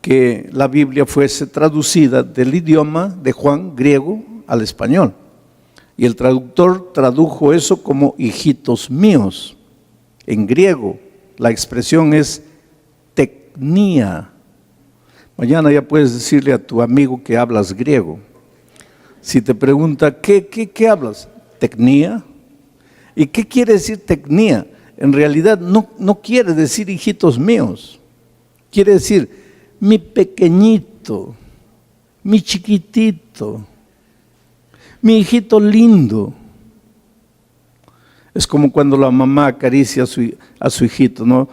que la Biblia fuese traducida del idioma de Juan, griego, al español. Y el traductor tradujo eso como hijitos míos. En griego, la expresión es teknia. Mañana ya puedes decirle a tu amigo que hablas griego. Si te pregunta, ¿qué hablas? Teknia. ¿Y qué quiere decir teknia? En realidad no quiere decir hijitos míos. Quiere decir mi pequeñito, mi chiquitito, mi hijito lindo. Es como cuando la mamá acaricia a su hijito, ¿no?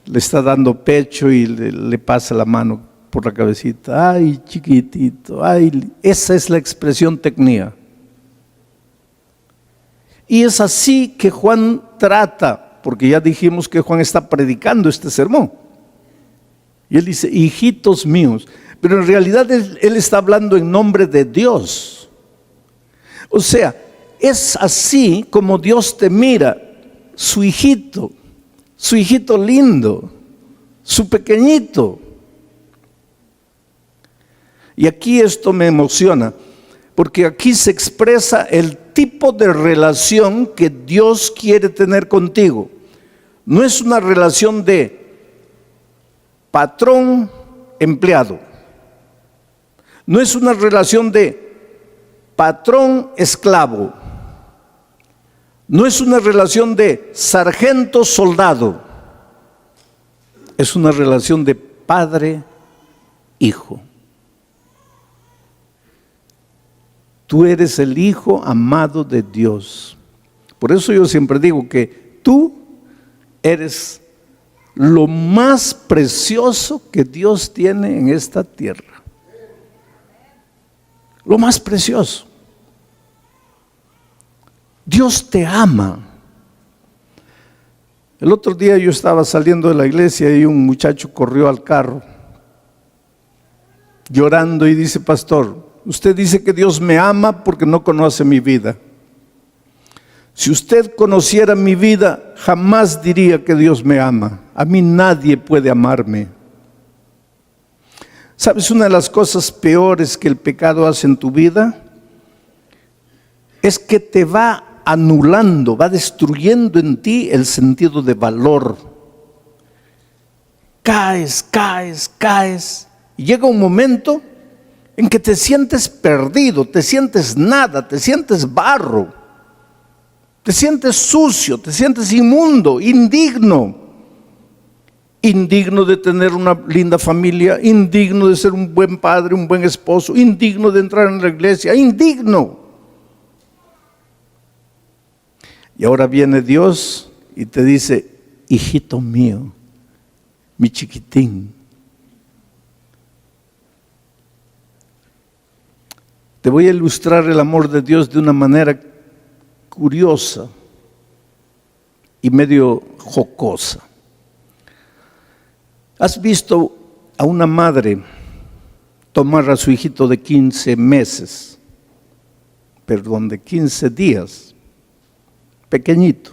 Le está dando pecho y le pasa la mano por la cabecita. Ay, chiquitito, ay, esa es la expresión teknia. Y es así que Juan trata, porque ya dijimos que Juan está predicando este sermón. Y él dice, hijitos míos, pero en realidad él está hablando en nombre de Dios. O sea, es así como Dios te mira, su hijito lindo, su pequeñito. Y aquí esto me emociona, porque aquí se expresa el tipo de relación que Dios quiere tener contigo. No es una relación de patrón-empleado. No es una relación de patrón-esclavo. No es una relación de sargento-soldado. Es una relación de padre-hijo. Tú eres el hijo amado de Dios. Por eso yo siempre digo que tú eres lo más precioso que Dios tiene en esta tierra. Lo más precioso. Dios te ama. El otro día yo estaba saliendo de la iglesia y un muchacho corrió al carro llorando y dice, pastor, usted dice que Dios me ama porque no conoce mi vida. Si usted conociera mi vida, jamás diría que Dios me ama. A mí nadie puede amarme. ¿Sabes una de las cosas peores que el pecado hace en tu vida? Es que te va anulando, va destruyendo en ti el sentido de valor. Caes. Y llega un momento en que te sientes perdido, te sientes nada, te sientes barro. Te sientes sucio, te sientes inmundo, indigno. Indigno de tener una linda familia, indigno de ser un buen padre, un buen esposo, indigno de entrar en la iglesia, indigno. Y ahora viene Dios y te dice, hijito mío, mi chiquitín. Te voy a ilustrar el amor de Dios de una manera curiosa y medio jocosa. ¿Has visto a una madre tomar a su hijito de 15 días, pequeñito,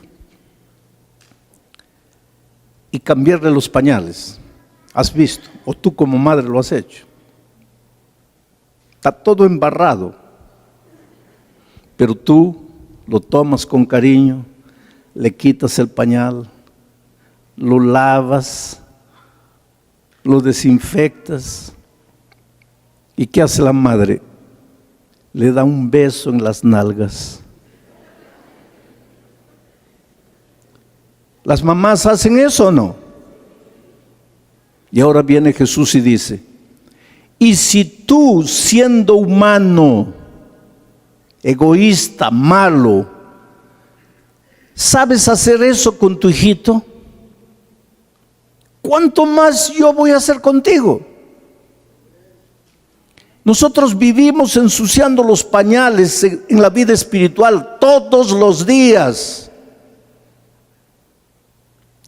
y cambiarle los pañales? ¿Has visto? O tú como madre lo has hecho. Está todo embarrado, pero tú lo tomas con cariño, le quitas el pañal, lo lavas, lo desinfectas. ¿Y qué hace la madre? Le da un beso en las nalgas. ¿Las mamás hacen eso o no? Y ahora viene Jesús y dice, y si tú, siendo humano, egoísta, malo, ¿sabes hacer eso con tu hijito? ¿Cuánto más yo voy a hacer contigo? Nosotros vivimos ensuciando los pañales en la vida espiritual todos los días.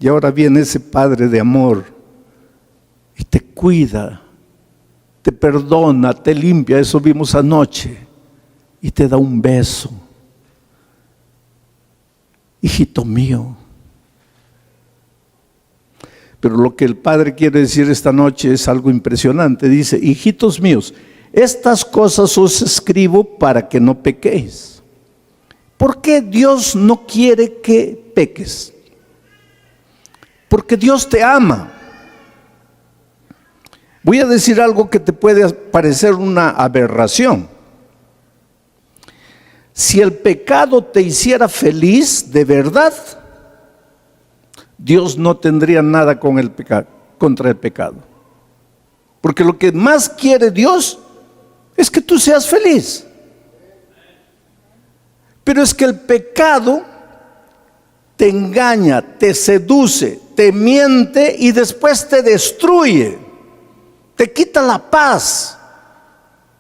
Y ahora viene ese Padre de amor y te cuida, te perdona, te limpia, eso vimos anoche, y te da un beso. Hijito mío. Pero lo que el Padre quiere decir esta noche es algo impresionante. Dice: hijitos míos, estas cosas os escribo para que no pequéis. ¿Por qué Dios no quiere que peques? Porque Dios te ama. Voy a decir algo que te puede parecer una aberración. Si el pecado te hiciera feliz de verdad, Dios no tendría nada con el pecado, contra el pecado. Porque lo que más quiere Dios es que tú seas feliz. Pero es que el pecado te engaña, te seduce, te miente y después te destruye. Te quita la paz.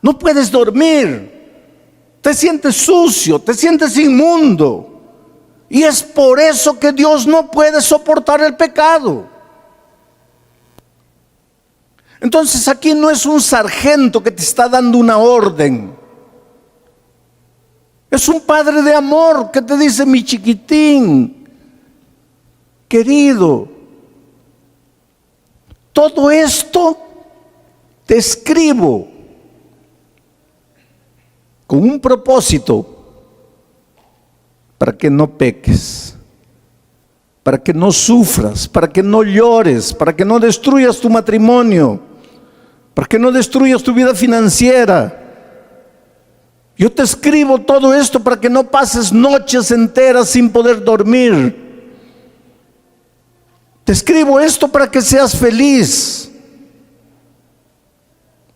No puedes dormir. Te sientes sucio, te sientes inmundo. Y es por eso que Dios no puede soportar el pecado. Entonces aquí no es un sargento que te está dando una orden. Es un padre de amor que te dice: mi chiquitín, querido, todo esto te escribo con un propósito, para que no peques, para que no sufras, para que no llores, para que no destruyas tu matrimonio, para que no destruyas tu vida financiera. Yo te escribo todo esto para que no pases noches enteras sin poder dormir. Te escribo esto para que seas feliz.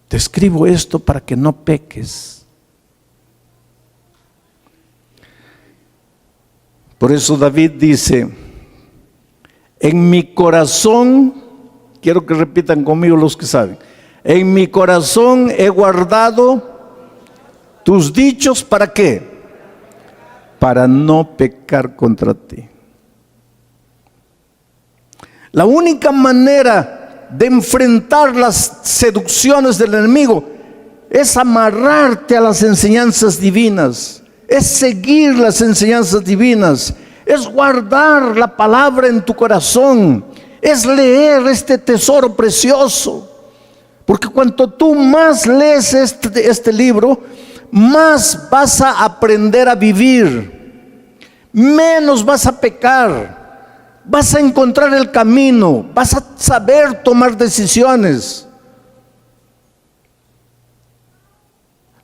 Te escribo esto para que no peques. Por eso David dice: en mi corazón, quiero que repitan conmigo los que saben, en mi corazón he guardado tus dichos. ¿Para qué? Para no pecar contra ti. La única manera de enfrentar las seducciones del enemigo es amarrarte a las enseñanzas divinas, es seguir las enseñanzas divinas, es guardar la palabra en tu corazón, es leer este tesoro precioso. Porque cuanto tú más lees este libro, más vas a aprender a vivir, menos vas a pecar, vas a encontrar el camino, vas a saber tomar decisiones.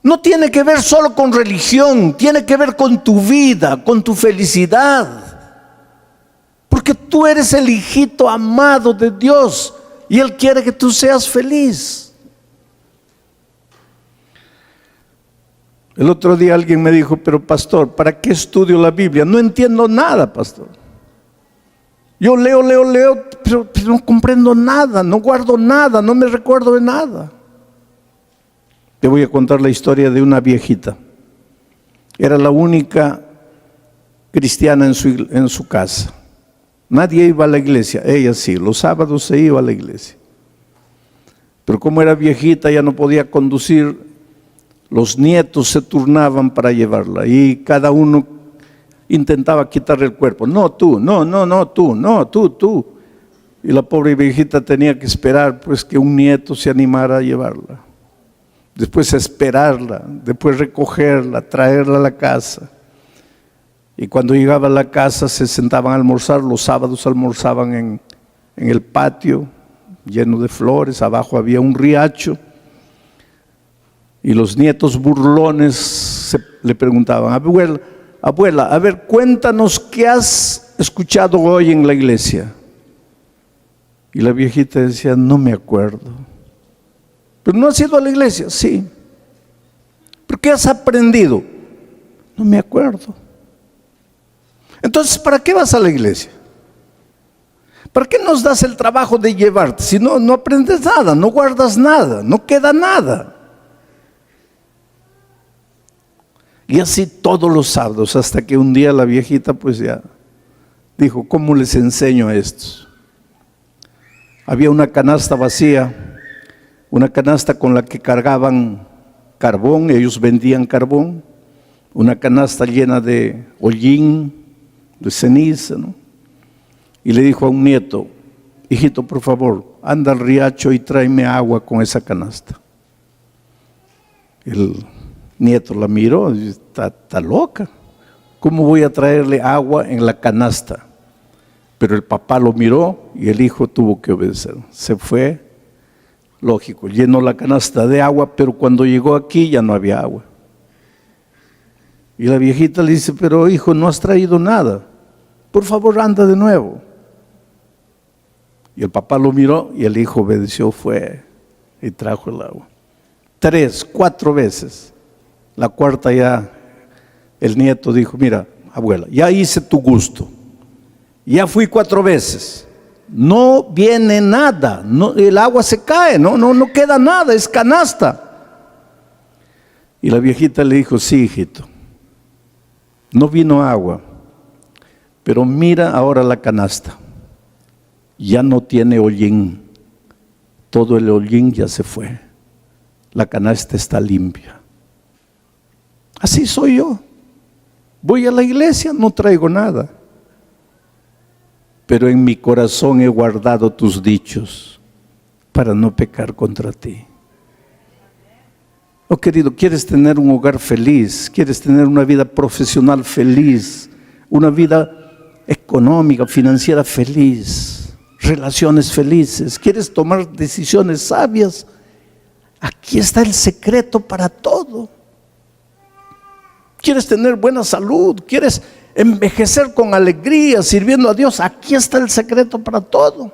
No tiene que ver solo con religión, tiene que ver con tu vida, con tu felicidad. Porque tú eres el hijito amado de Dios y Él quiere que tú seas feliz. El otro día alguien me dijo: pero pastor, ¿para qué estudio la Biblia? No entiendo nada, pastor. Yo leo, pero no comprendo nada, no guardo nada, no me recuerdo de nada. Te voy a contar la historia de una viejita. Era la única cristiana en su casa. Nadie iba a la iglesia, ella sí, los sábados se iba a la iglesia. Pero como era viejita, ya no podía conducir. Los nietos se turnaban para llevarla y cada uno intentaba quitarle el cuerpo. No, tú, no, tú. Y la pobre viejita tenía que esperar pues que un nieto se animara a llevarla. Después esperarla, después recogerla, traerla a la casa. Y cuando llegaba a la casa se sentaban a almorzar. Los sábados almorzaban en el patio lleno de flores. Abajo había un riacho. Y los nietos burlones le preguntaban: abuela, a ver, cuéntanos qué has escuchado hoy en la iglesia. Y la viejita decía: no me acuerdo. ¿Pero no has ido a la iglesia? Sí. ¿Pero qué has aprendido? No me acuerdo. Entonces, ¿para qué vas a la iglesia? ¿Para qué nos das el trabajo de llevarte? Si no aprendes nada, no guardas nada, no queda nada. Y así todos los sábados, hasta que un día la viejita pues ya dijo: ¿cómo les enseño a estos? Había una canasta vacía, una canasta con la que cargaban carbón, ellos vendían carbón, una canasta llena de hollín, de ceniza, ¿no? Y le dijo a un nieto: hijito, por favor, anda al riacho y tráeme agua con esa canasta. El nieto la miró, y está loca. ¿Cómo voy a traerle agua en la canasta? Pero el papá lo miró y el hijo tuvo que obedecer. Se fue, lógico, llenó la canasta de agua, pero cuando llegó aquí ya no había agua. Y la viejita le dice, pero hijo, no has traído nada. Por favor, anda de nuevo. Y el papá lo miró y el hijo obedeció, fue y trajo el agua. 3, 4 veces. La cuarta ya, el nieto dijo, mira, abuela, ya hice tu gusto. Ya fui 4 veces. No viene nada, no, el agua se cae, no queda nada, es canasta. Y la viejita le dijo, sí, hijito, no vino agua, pero mira ahora la canasta. Ya no tiene hollín, todo el hollín ya se fue, la canasta está limpia. Así soy yo, voy a la iglesia, no traigo nada, pero en mi corazón he guardado tus dichos para no pecar contra ti. Oh querido, ¿quieres tener un hogar feliz? ¿Quieres tener una vida profesional feliz? Una vida económica, financiera feliz? Relaciones felices, quieres tomar decisiones sabias, aquí está el secreto para todo. Quieres tener buena salud, quieres envejecer con alegría, sirviendo a Dios, aquí está el secreto para todo.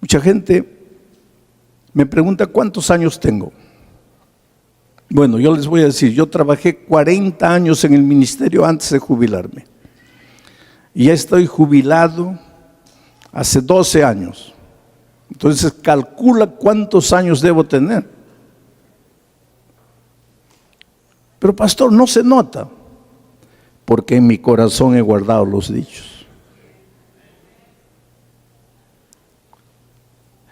Mucha gente me pregunta cuántos años tengo. Bueno, yo les voy a decir, yo trabajé 40 años en el ministerio antes de jubilarme. Y ya estoy jubilado hace 12 años. Entonces calcula cuántos años debo tener. Pero pastor, no se nota, porque en mi corazón he guardado los dichos.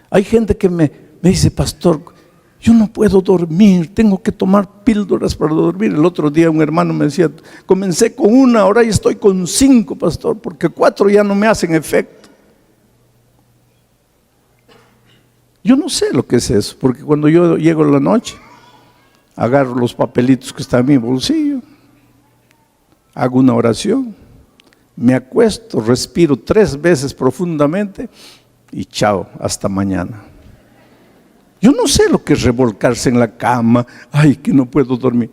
Hay gente que me dice, pastor, yo no puedo dormir, tengo que tomar píldoras para dormir. El otro día un hermano me decía, comencé con 1, ahora ya estoy con 5, pastor, porque 4 ya no me hacen efecto. Yo no sé lo que es eso, porque cuando yo llego en la noche, agarro los papelitos que están en mi bolsillo, hago una oración, me acuesto, respiro 3 veces profundamente y chao, hasta mañana. Yo no sé lo que es revolcarse en la cama, ay, que no puedo dormir.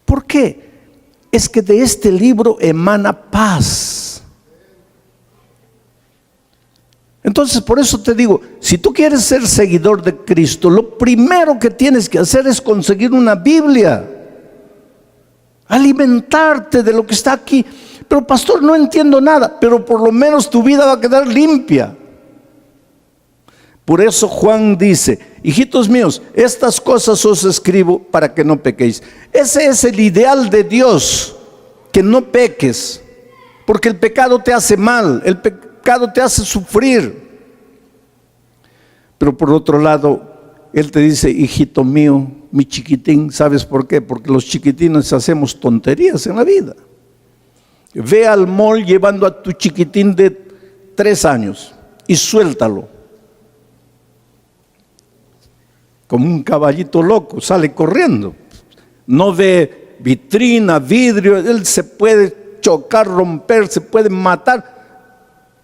¿Por qué? Es que de este libro emana paz. Entonces, por eso te digo, si tú quieres ser seguidor de Cristo, lo primero que tienes que hacer es conseguir una Biblia, alimentarte de lo que está aquí. Pero pastor, no entiendo nada, pero por lo menos tu vida va a quedar limpia. Por eso Juan dice, hijitos míos, estas cosas os escribo para que no pequéis. Ese es el ideal de Dios, que no peques, porque el pecado te hace mal, el pecado te hace sufrir. Pero por otro lado, Él te dice, hijito mío, mi chiquitín, ¿sabes por qué? Porque los chiquitines hacemos tonterías en la vida. Ve al mall llevando a tu chiquitín de 3 años y suéltalo. Como un caballito loco, sale corriendo. No ve vitrina, vidrio, él se puede chocar, romper, se puede matar.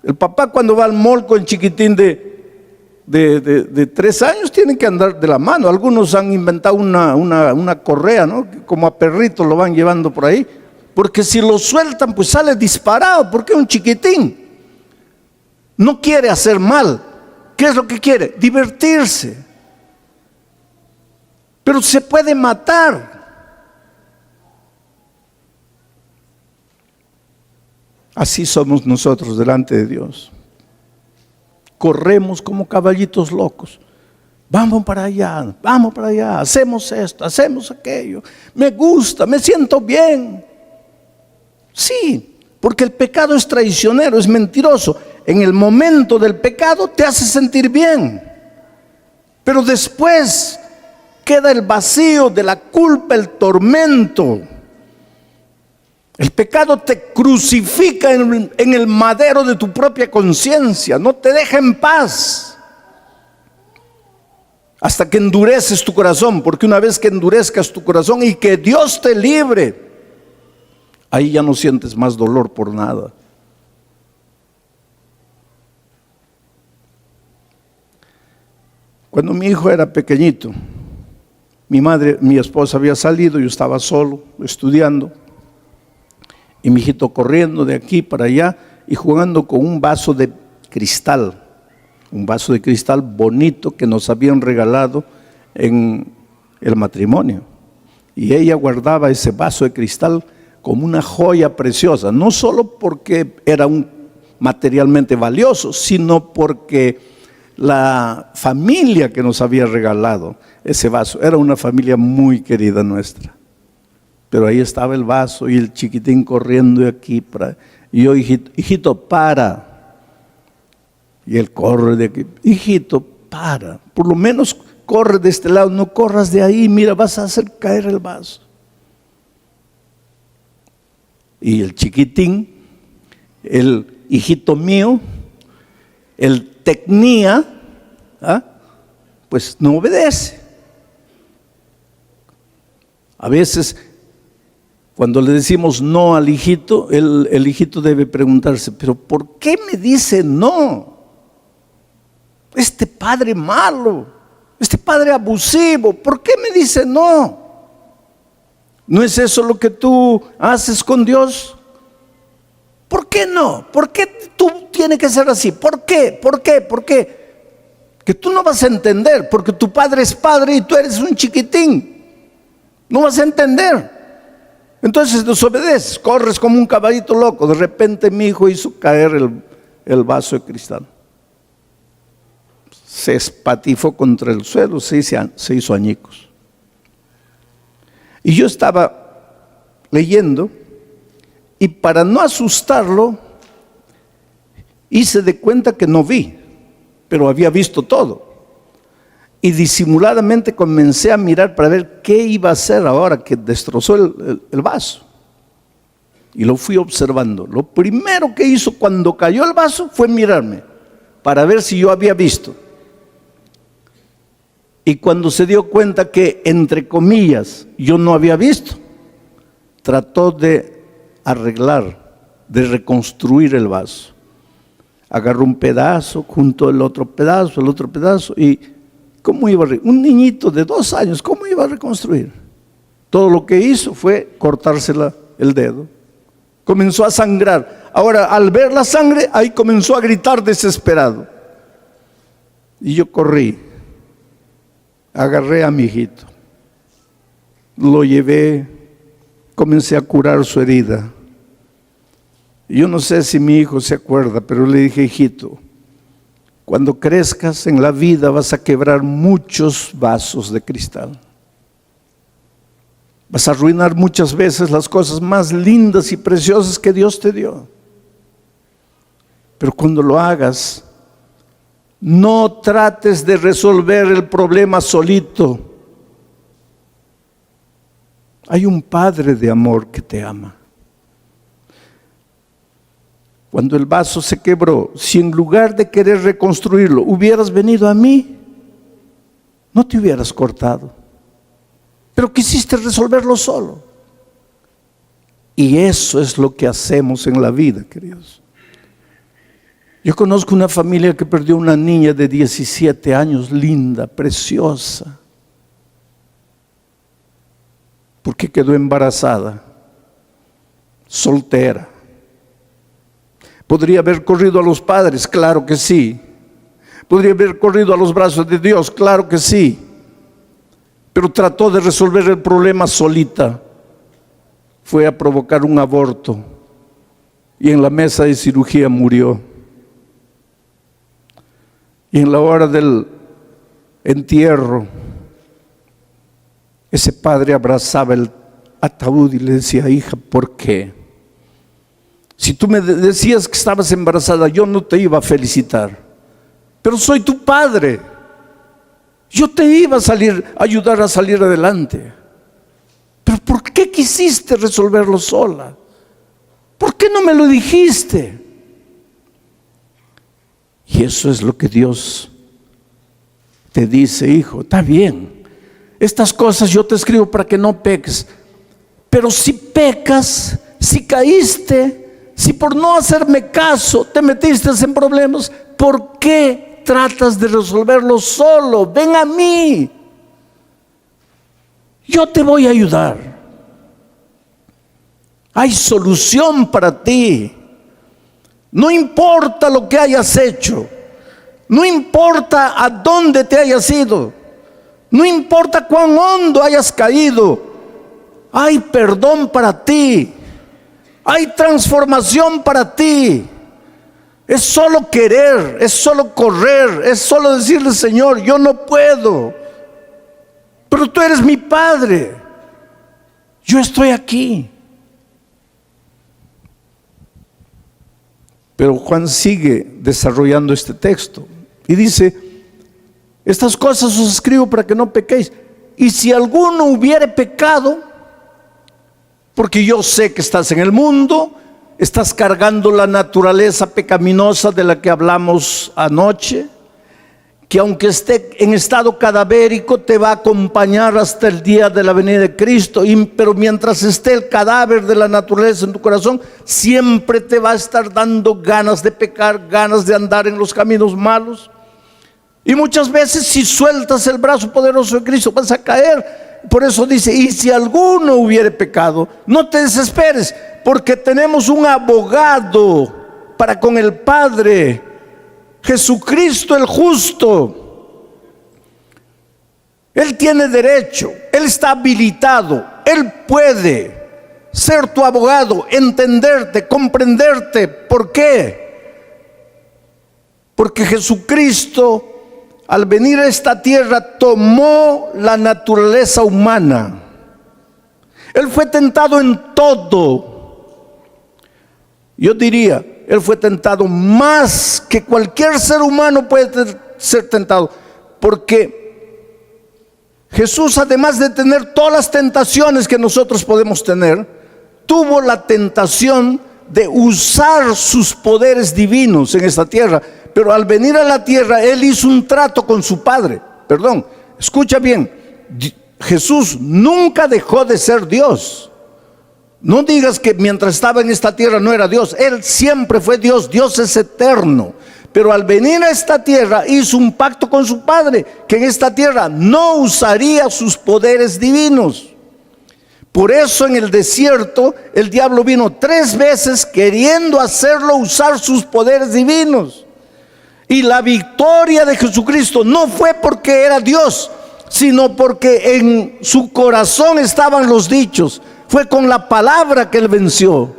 El papá cuando va al mall con el chiquitín de 3 años tienen que andar de la mano. Algunos han inventado una correa, ¿no? Como a perritos lo van llevando por ahí. Porque si lo sueltan, pues sale disparado, porque es un chiquitín. No quiere hacer mal. ¿Qué es lo que quiere? Divertirse. Pero se puede matar. Así somos nosotros delante de Dios. Corremos como caballitos locos. Vamos para allá, hacemos esto, hacemos aquello. Me gusta, me siento bien. Sí, porque el pecado es traicionero, es mentiroso. En el momento del pecado te hace sentir bien. Pero después queda el vacío de la culpa, el tormento. El pecado te crucifica en el madero de tu propia conciencia, no te deja en paz hasta que endureces tu corazón, porque una vez que endurezcas tu corazón y que Dios te libre, ahí ya no sientes más dolor por nada. Cuando mi hijo era pequeñito, mi esposa había salido, yo estaba solo estudiando, y mi hijito corriendo de aquí para allá y jugando con un vaso de cristal bonito que nos habían regalado en el matrimonio. Y ella guardaba ese vaso de cristal como una joya preciosa, no solo porque era materialmente valioso, sino porque la familia que nos había regalado ese vaso era una familia muy querida nuestra. Pero ahí estaba el vaso y el chiquitín corriendo de aquí y yo, hijito, para. Y él corre de aquí, hijito, para. Por lo menos corre de este lado, no corras de ahí, mira, vas a hacer caer el vaso. Y el chiquitín, el hijito mío, el tecnía, pues no obedece. A veces, cuando le decimos no al hijito, el hijito debe preguntarse, pero ¿por qué me dice no? Este padre malo, este padre abusivo, ¿por qué me dice no? ¿No es eso lo que tú haces con Dios? ¿Por qué no? ¿Por qué tú tienes que ser así? ¿Por qué? ¿Por qué? ¿Por qué? Que tú no vas a entender, porque tu padre es padre y tú eres un chiquitín. No vas a entender. Entonces desobedeces, corres como un caballito loco. De repente mi hijo hizo caer el vaso de cristal. Se espatifó contra el suelo, se hizo añicos. Y yo estaba leyendo y para no asustarlo hice de cuenta que no vi, pero había visto todo. Y disimuladamente comencé a mirar para ver qué iba a hacer ahora que destrozó el vaso. Y lo fui observando. Lo primero que hizo cuando cayó el vaso fue mirarme para ver si yo había visto. Y cuando se dio cuenta que, entre comillas, yo no había visto, trató de arreglar, de reconstruir el vaso. Agarró un pedazo, juntó el otro pedazo, y ¿cómo iba a un niñito de 2 años, cómo iba a reconstruir? Todo lo que hizo fue cortarse el dedo. Comenzó a sangrar. Ahora, al ver la sangre, ahí comenzó a gritar desesperado. Y yo corrí. Agarré a mi hijito, lo llevé, comencé a curar su herida. Yo no sé si mi hijo se acuerda, pero le dije, hijito, cuando crezcas en la vida vas a quebrar muchos vasos de cristal. Vas a arruinar muchas veces las cosas más lindas y preciosas que Dios te dio. Pero cuando lo hagas, no trates de resolver el problema solito. Hay un Padre de amor que te ama. Cuando el vaso se quebró, si en lugar de querer reconstruirlo hubieras venido a mí, no te hubieras cortado. Pero quisiste resolverlo solo. Y eso es lo que hacemos en la vida, queridos. Yo conozco una familia que perdió una niña de 17 años, linda, preciosa, porque quedó embarazada, soltera. ¿Podría haber corrido a los padres? Claro que sí. ¿Podría haber corrido a los brazos de Dios? Claro que sí. Pero trató de resolver el problema solita. Fue a provocar un aborto y en la mesa de cirugía murió. Y en la hora del entierro, ese padre abrazaba el ataúd y le decía, hija, ¿por qué? Si tú me decías que estabas embarazada, yo no te iba a felicitar, pero soy tu padre. Yo te iba a ayudar a salir adelante. Pero ¿por qué quisiste resolverlo sola? ¿Por qué no me lo dijiste? Y eso es lo que Dios te dice: hijo, está bien, estas cosas yo te escribo para que no peques, pero si pecas, si caíste, si por no hacerme caso te metiste en problemas, ¿por qué tratas de resolverlo solo? Ven a mí, yo te voy a ayudar. Hay solución para ti. No importa lo que hayas hecho, no importa a dónde te hayas ido, no importa cuán hondo hayas caído, hay perdón para ti, hay transformación para ti. Es solo querer, es solo correr, es solo decirle: Señor, yo no puedo, pero tú eres mi Padre, yo estoy aquí. Pero Juan sigue desarrollando este texto y dice: estas cosas os escribo para que no pequéis. Y si alguno hubiere pecado, porque yo sé que estás en el mundo, estás cargando la naturaleza pecaminosa de la que hablamos anoche, que aunque esté en estado cadavérico te va a acompañar hasta el día de la venida de Cristo, pero mientras esté el cadáver de la naturaleza en tu corazón, siempre te va a estar dando ganas de pecar, ganas de andar en los caminos malos. Y muchas veces, si sueltas el brazo poderoso de Cristo, vas a caer. Por eso dice: y si alguno hubiere pecado, no te desesperes, porque tenemos un abogado para con el Padre, Jesucristo el justo. Él tiene derecho, Él está habilitado, Él puede ser tu abogado, entenderte, comprenderte. ¿Por qué? Porque Jesucristo, al venir a esta tierra, tomó la naturaleza humana. Él fue tentado en todo. Yo diría, Él fue tentado más que cualquier ser humano puede ser tentado, porque Jesús, además de tener todas las tentaciones que nosotros podemos tener, tuvo la tentación de usar sus poderes divinos en esta tierra. Pero al venir a la tierra, Él hizo un trato con su Padre. Perdón, escucha bien, Jesús nunca dejó de ser Dios. No digas que mientras estaba en esta tierra no era Dios. Él siempre fue Dios. Dios es eterno. Pero al venir a esta tierra hizo un pacto con su Padre, que en esta tierra no usaría sus poderes divinos. Por eso en el desierto el diablo vino 3 veces queriendo hacerlo usar sus poderes divinos. Y la victoria de Jesucristo no fue porque era Dios, sino porque en su corazón estaban los dichos. Fue con la palabra que Él venció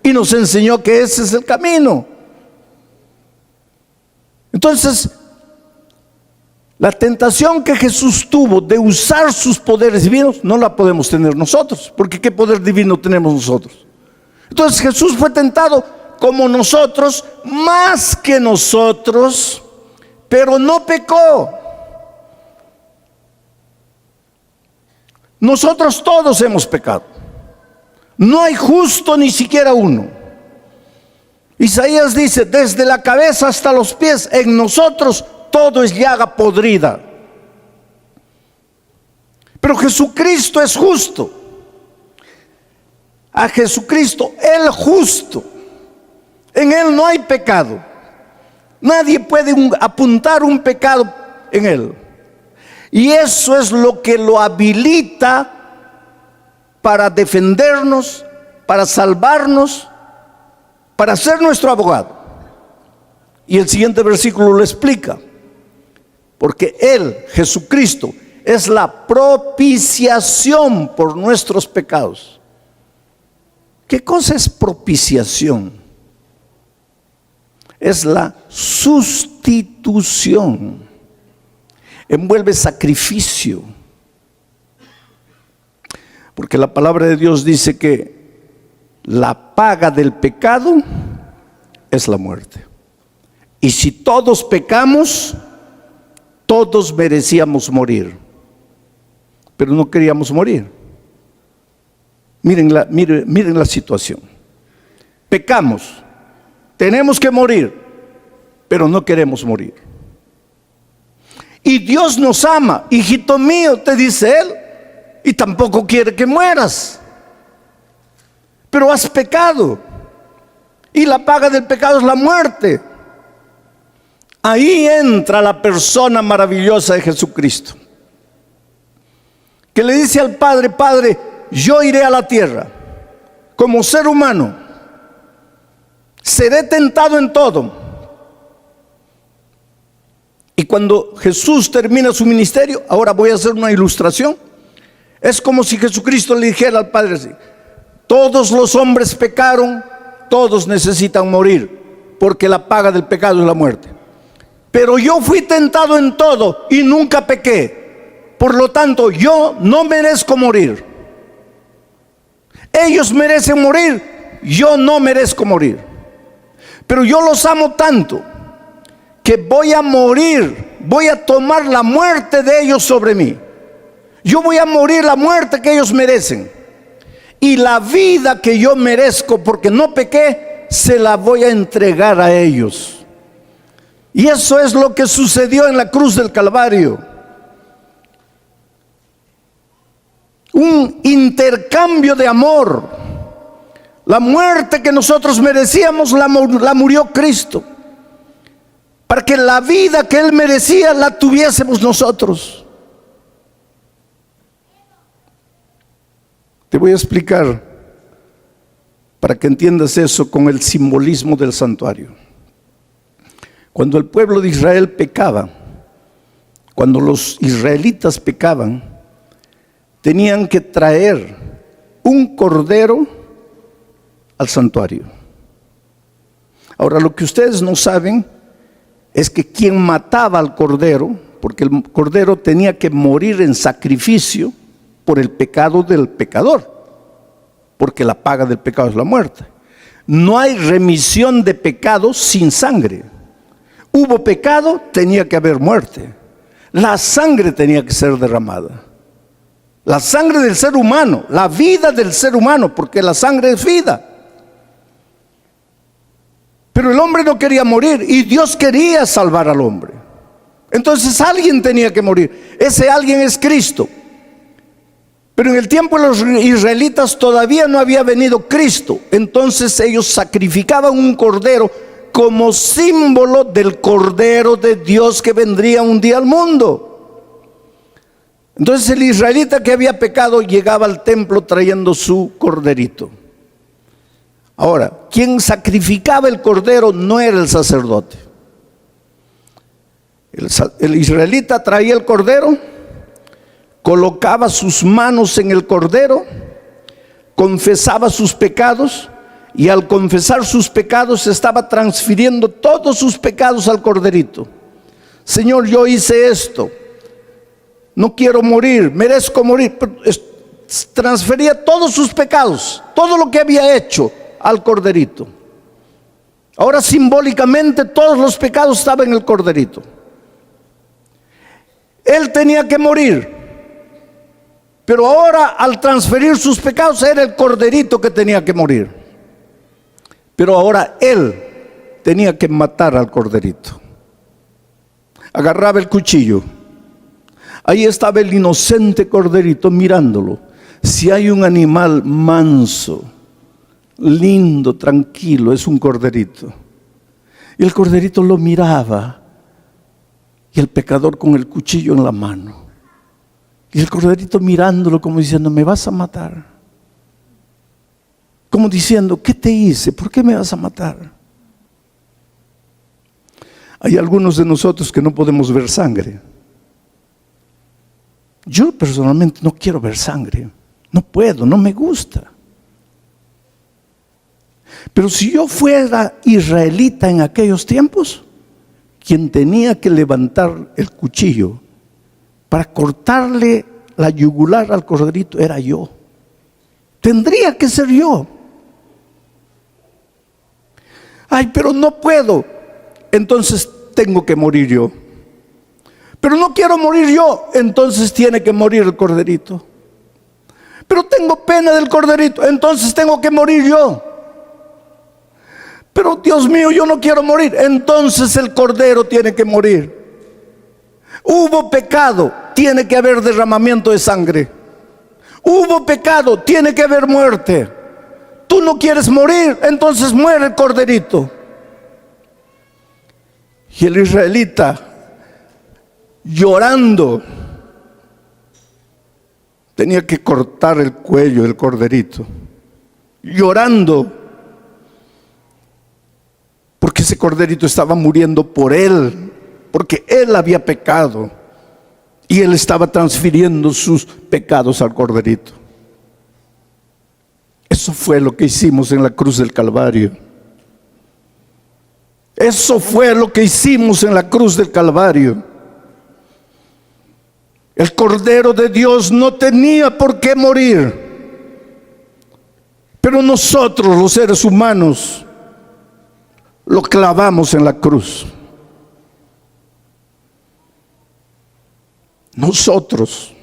y nos enseñó que ese es el camino. Entonces, la tentación que Jesús tuvo de usar sus poderes divinos no la podemos tener nosotros, porque ¿qué poder divino tenemos nosotros? Entonces Jesús fue tentado como nosotros, más que nosotros, pero no pecó. Nosotros todos hemos pecado. No hay justo ni siquiera uno. Isaías dice: desde la cabeza hasta los pies, en nosotros todo es llaga podrida. Pero Jesucristo es justo. A Jesucristo, el justo, en Él no hay pecado. Nadie puede apuntar un pecado en Él. Y eso es lo que lo habilita para defendernos, para salvarnos, para ser nuestro abogado. Y el siguiente versículo lo explica. Porque Él, Jesucristo, es la propiciación por nuestros pecados. ¿Qué cosa es propiciación? Es la sustitución. Envuelve sacrificio. Porque la palabra de Dios dice que la paga del pecado es la muerte. Y si todos pecamos, todos merecíamos morir. Pero no queríamos morir. Miren la situación. pecamos, tenemos que morir, pero no queremos morir. Y Dios nos ama, hijito mío, te dice Él, y tampoco quiere que mueras. Pero has pecado, y la paga del pecado es la muerte. Ahí entra la persona maravillosa de Jesucristo, que le dice al Padre: Padre, yo iré a la tierra como ser humano, seré tentado en todo. Y cuando Jesús termina su ministerio, ahora voy a hacer una ilustración, es como si Jesucristo le dijera al Padre así: todos los hombres pecaron, todos necesitan morir, porque la paga del pecado es la muerte. Pero yo fui tentado en todo y nunca pequé. Por lo tanto, yo no merezco morir. Ellos merecen morir, yo no merezco morir. Pero yo los amo tanto que voy a morir, voy a tomar la muerte de ellos sobre mí. Yo voy a morir la muerte que ellos merecen. Y la vida que yo merezco porque no pequé, se la voy a entregar a ellos. Y eso es lo que sucedió en la cruz del Calvario. Un intercambio de amor. La muerte que nosotros merecíamos la murió Cristo, para que la vida que Él merecía la tuviésemos nosotros. Te voy a explicar para que entiendas eso con el simbolismo del santuario. Cuando el pueblo de Israel pecaba, cuando los israelitas pecaban, tenían que traer un cordero al santuario. Ahora, lo que ustedes no saben es que quien mataba al cordero, porque el cordero tenía que morir en sacrificio por el pecado del pecador, porque la paga del pecado es la muerte. No hay remisión de pecados sin sangre. Hubo pecado, tenía que haber muerte. La sangre tenía que ser derramada. La sangre del ser humano, la vida del ser humano, porque la sangre es vida. Pero el hombre no quería morir y Dios quería salvar al hombre. Entonces alguien tenía que morir. Ese alguien es Cristo. Pero en el tiempo de los israelitas todavía no había venido Cristo. Entonces ellos sacrificaban un cordero como símbolo del Cordero de Dios que vendría un día al mundo. Entonces el israelita que había pecado llegaba al templo trayendo su corderito. Ahora, quien sacrificaba el cordero no era el sacerdote. El israelita traía el cordero, colocaba sus manos en el cordero, confesaba sus pecados, y al confesar sus pecados estaba transfiriendo todos sus pecados al corderito. Señor, yo hice esto, no quiero morir, merezco morir. Transfería todos sus pecados, todo lo que había hecho, al corderito. Ahora simbólicamente todos los pecados estaban en el corderito. Él tenía que morir, pero ahora al transferir sus pecados era el corderito que tenía que morir. Pero ahora él tenía que matar al corderito. Agarraba el cuchillo. Ahí estaba el inocente corderito mirándolo. Si hay un animal manso, lindo, tranquilo, es un corderito. Y el corderito lo miraba. Y el pecador con el cuchillo en la mano. Y el corderito mirándolo como diciendo: me vas a matar. Como diciendo: ¿qué te hice? ¿Por qué me vas a matar? Hay algunos de nosotros que no podemos ver sangre. Yo personalmente no quiero ver sangre. No puedo, no me gusta. Pero si yo fuera israelita en aquellos tiempos, quien tenía que levantar el cuchillo para cortarle la yugular al corderito era yo. Tendría que ser yo. Ay, pero no puedo. Entonces tengo que morir yo. Pero no quiero morir yo. Entonces tiene que morir el corderito. Pero tengo pena del corderito. Entonces tengo que morir yo. Pero Dios mío, yo no quiero morir. Entonces el cordero tiene que morir. Hubo pecado, tiene que haber derramamiento de sangre. Hubo pecado, tiene que haber muerte. Tú no quieres morir, entonces muere el corderito. Y el israelita, llorando, tenía que cortar el cuello del corderito, llorando, porque ese corderito estaba muriendo por él, porque él había pecado y él estaba transfiriendo sus pecados al corderito. Eso fue lo que hicimos en la cruz del Calvario. Eso fue lo que hicimos en la cruz del Calvario. El Cordero de Dios no tenía por qué morir, pero nosotros, los seres humanos, lo clavamos en la cruz. Nosotros.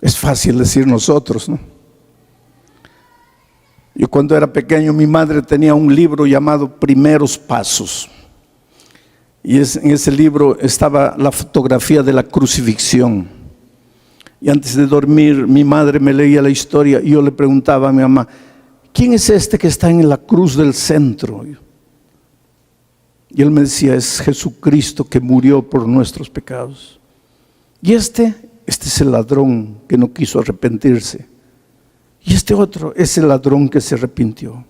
Es fácil decir nosotros, ¿no? Yo cuando era pequeño, mi madre tenía un libro llamado Primeros Pasos. Y en ese libro estaba la fotografía de la crucifixión. Y antes de dormir, mi madre me leía la historia y yo le preguntaba a mi mamá, ¿quién es este que está en la cruz del centro? Y él me decía, es Jesucristo que murió por nuestros pecados. Y este es el ladrón que no quiso arrepentirse. Y este otro es el ladrón que se arrepintió.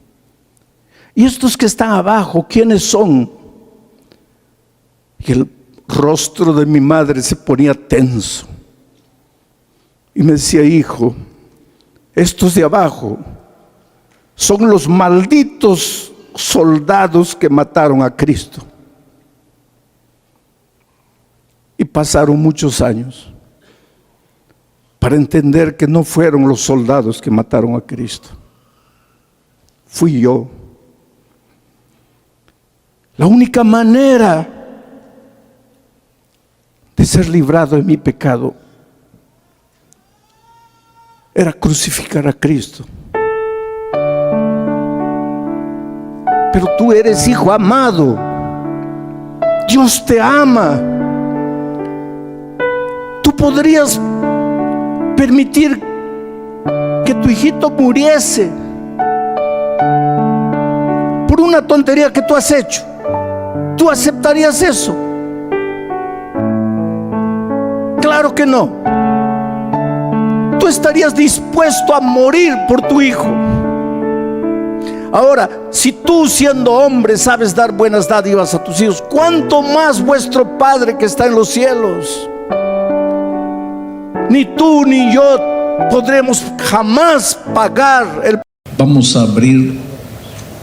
Y estos que están abajo, ¿quiénes son? Y el rostro de mi madre se ponía tenso. Y me decía, hijo, estos de abajo son los malditos soldados que mataron a Cristo. Y pasaron muchos años para entender que no fueron los soldados que mataron a Cristo. Fui yo. La única manera de ser librado de mi pecado era crucificar a Cristo. Pero tú eres hijo amado. Dios te ama. Tú podrías permitir que tu hijito muriese por una tontería que tú has hecho. ¿Tú aceptarías eso? Claro que no. Tú estarías dispuesto a morir por tu hijo. Ahora, si tú siendo hombre sabes dar buenas dádivas a tus hijos, ¿cuánto más vuestro Padre que está en los cielos? Ni tú ni yo podremos jamás pagar el... Vamos a abrir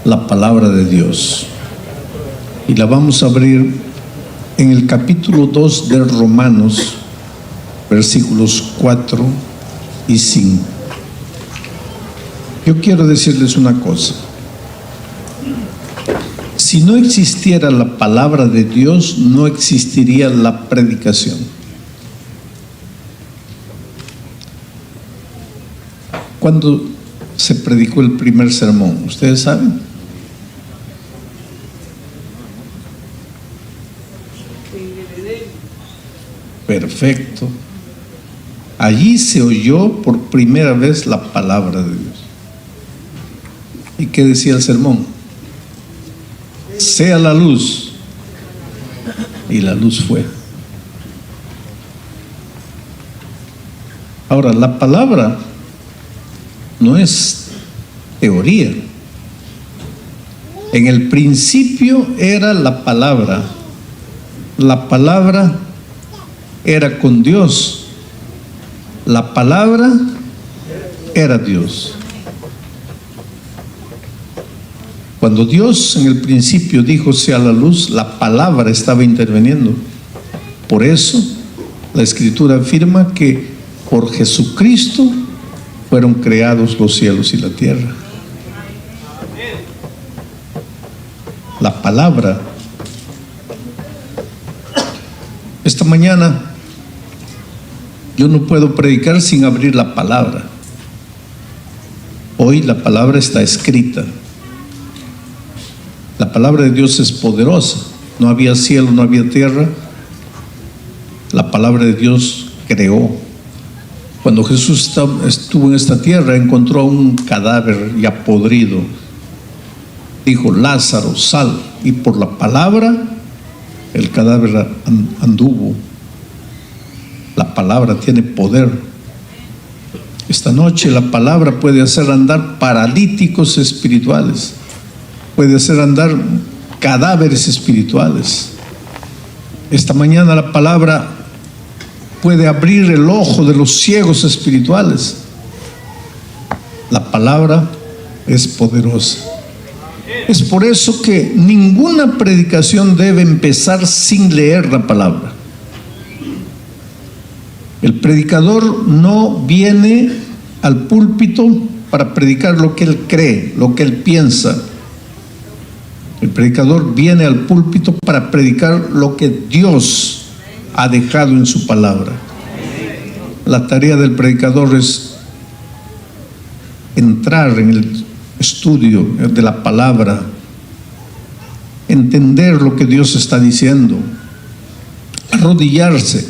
la palabra de Dios y la vamos a abrir en el capítulo 2 de Romanos, versículos 4 y 5. Yo quiero decirles una cosa. Si no existiera la palabra de Dios, no existiría la predicación. ¿Cuándo se predicó el primer sermón? ¿Ustedes saben? Perfecto. Allí se oyó por primera vez la palabra de Dios. ¿Y qué decía el sermón? Sea la luz. Y la luz fue. Ahora, la palabra no es teoría. En el principio era la palabra. La palabra era con Dios. La palabra era Dios. Cuando Dios en el principio dijo sea la luz, la palabra estaba interviniendo. Por eso la Escritura afirma que por Jesucristo fueron creados los cielos y la tierra. La palabra. Esta mañana yo no puedo predicar sin abrir la palabra. Hoy la palabra está escrita. palabra de Dios es poderosa. No había cielo, no había tierra. La palabra de Dios creó. Cuando Jesús estuvo en esta tierra, encontró un cadáver ya podrido. Dijo: Lázaro, sal. Y por la palabra, el cadáver anduvo. La palabra tiene poder. Esta noche la palabra puede hacer andar paralíticos espirituales. Puede hacer andar cadáveres espirituales. Esta mañana la palabra puede abrir el ojo de los ciegos espirituales. La palabra es poderosa. Es por eso que ninguna predicación debe empezar sin leer la palabra. El predicador no viene al púlpito para predicar lo que él cree, lo que él piensa. El predicador viene al púlpito para predicar lo que Dios ha dejado en su palabra. La tarea del predicador es entrar en el estudio de la palabra, entender lo que Dios está diciendo, arrodillarse,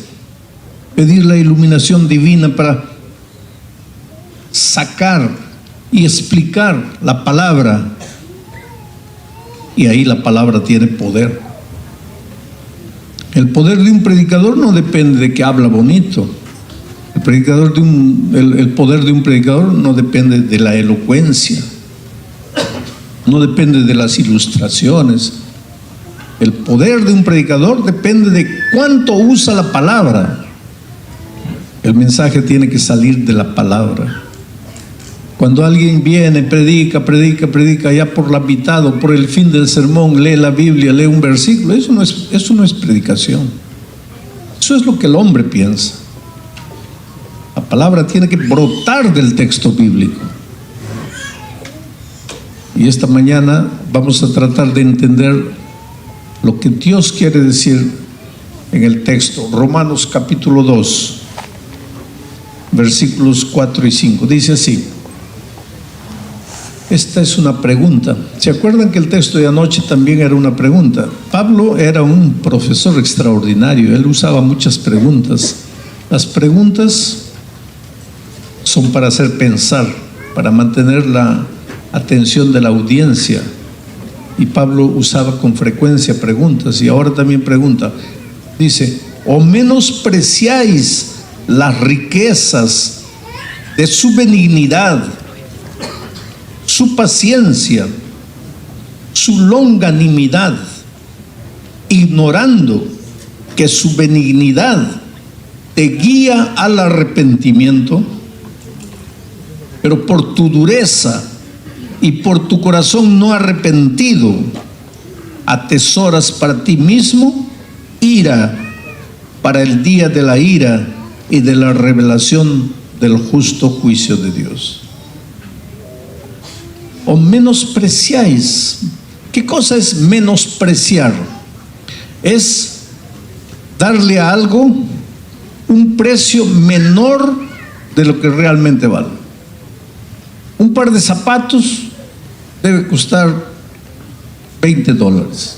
pedir la iluminación divina para sacar y explicar la palabra. Y ahí la palabra tiene poder. El poder de un predicador no depende de que habla bonito. El poder de un predicador no depende de la elocuencia, no depende de las ilustraciones. El poder de un predicador depende de cuánto usa la palabra. El mensaje tiene que salir de la palabra. Cuando alguien viene, predica, ya por la mitad o por el fin del sermón, lee la Biblia, lee un versículo, eso no es predicación. Eso es lo que el hombre piensa. La palabra tiene que brotar del texto bíblico. Y esta mañana vamos a tratar de entender lo que Dios quiere decir en el texto. Romanos capítulo 2, versículos 4 y 5. Dice así. Esta es una pregunta. ¿Se acuerdan que el texto de anoche también era una pregunta? Pablo era un profesor extraordinario. Él usaba muchas preguntas. Las preguntas son para hacer pensar, para mantener la atención de la audiencia. Y Pablo usaba con frecuencia preguntas, y ahora también pregunta. Dice: ¿o menospreciáis las riquezas de su benignidad, su paciencia, su longanimidad, ignorando que su benignidad te guía al arrepentimiento? Pero por tu dureza y por tu corazón no arrepentido, atesoras para ti mismo ira para el día de la ira y de la revelación del justo juicio de Dios. ¿O menospreciáis? ¿Qué cosa es menospreciar? Es darle a algo un precio menor de lo que realmente vale. Un par de zapatos debe costar $20.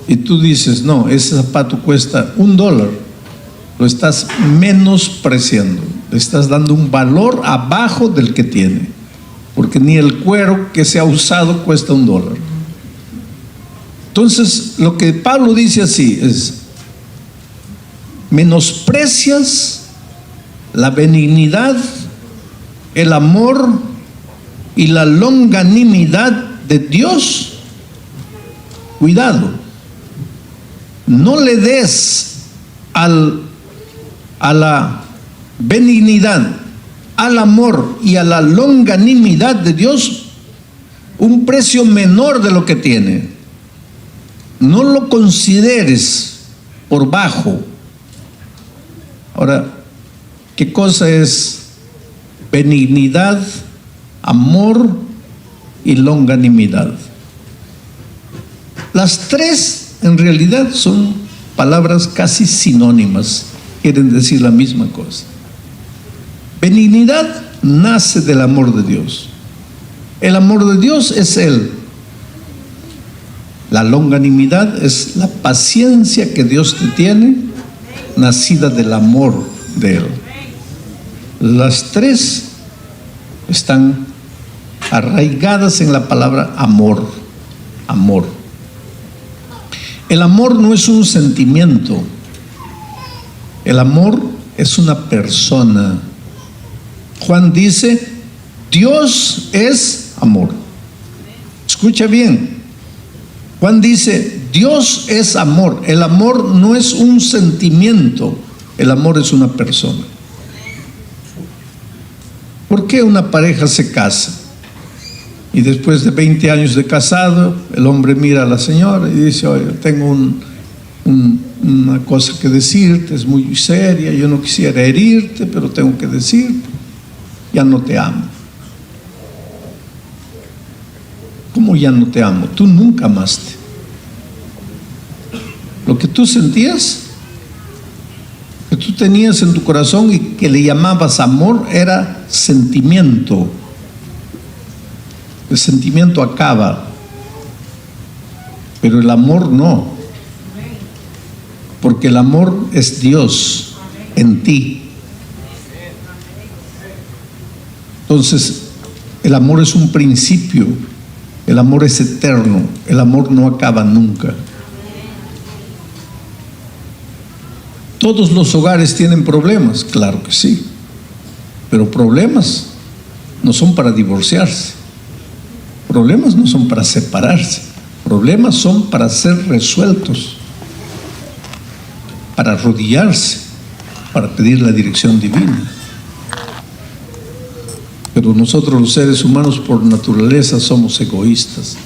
Y tú dices: no, ese zapato cuesta $1. Lo estás menospreciando. Le estás dando un valor abajo del que tiene. Porque ni el cuero que se ha usado cuesta $1. Entonces, lo que Pablo dice así es: menosprecias la benignidad, el amor y la longanimidad de Dios. Cuidado, no le des a la benignidad, al amor y a la longanimidad de Dios un precio menor de lo que tiene. No lo consideres por bajo. Ahora, ¿qué cosa es benignidad, amor y longanimidad? Las tres en realidad son palabras casi sinónimas, quieren decir la misma cosa. Benignidad nace del amor de Dios. El amor de Dios es Él. La longanimidad es la paciencia que Dios te tiene, nacida del amor de Él. Las tres están arraigadas en la palabra amor. Amor. El amor no es un sentimiento. El amor es una persona. Juan dice, Dios es amor. Escucha bien. Juan dice, Dios es amor. El amor no es un sentimiento. El amor es una persona. ¿Por qué una pareja se casa? Y después de 20 años de casado, el hombre mira a la señora y dice, oye, tengo una cosa que decirte, es muy seria, yo no quisiera herirte, pero tengo que decirte, ya no te amo. ¿Cómo ya no te amo? Tú nunca amaste. Lo que tú sentías, que tú tenías en tu corazón y que le llamabas amor, era sentimiento. El sentimiento acaba, pero el amor no, porque el amor es Dios en ti. Entonces, el amor es un principio, el amor es eterno, el amor no acaba nunca. ¿Todos los hogares tienen problemas? Claro que sí, pero problemas no son para divorciarse. Problemas no son para separarse, problemas son para ser resueltos, para arrodillarse, para pedir la dirección divina. Pero nosotros los seres humanos por naturaleza somos egoístas.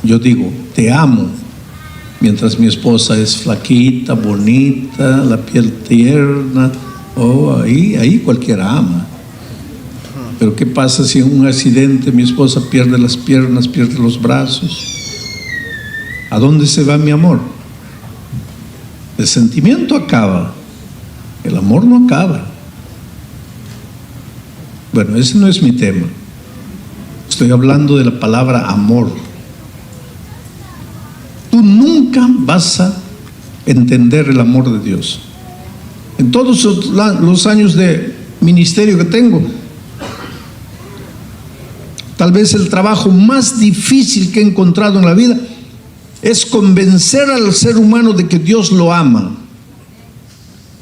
Yo digo, te amo, mientras mi esposa es flaquita, bonita, la piel tierna, ahí cualquiera ama. Pero ¿qué pasa si en un accidente mi esposa pierde las piernas, pierde los brazos? ¿A dónde se va mi amor? El sentimiento acaba, el amor no acaba. Bueno, ese no es mi tema. Estoy hablando de la palabra amor. Tú nunca vas a entender el amor de Dios. En todos los años de ministerio que tengo, tal vez el trabajo más difícil que he encontrado en la vida es convencer al ser humano de que Dios lo ama.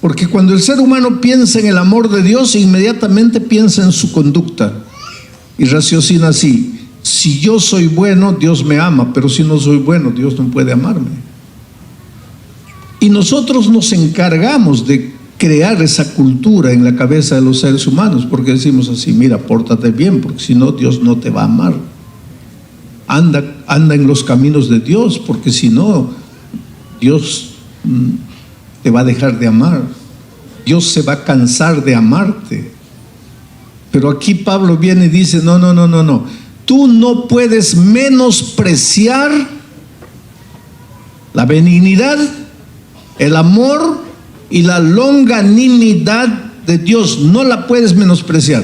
Porque cuando el ser humano piensa en el amor de Dios, inmediatamente piensa en su conducta y raciocina así: si yo soy bueno, Dios me ama, pero si no soy bueno, Dios no puede amarme. Y nosotros nos encargamos de crear esa cultura en la cabeza de los seres humanos, porque decimos así: mira, pórtate bien, porque si no, Dios no te va a amar. Anda en los caminos de Dios, porque si no, Dios te va a dejar de amar. Dios se va a cansar de amarte. Pero aquí Pablo viene y dice: no. Tú no puedes menospreciar la benignidad, el amor y la longanimidad de Dios. No la puedes menospreciar.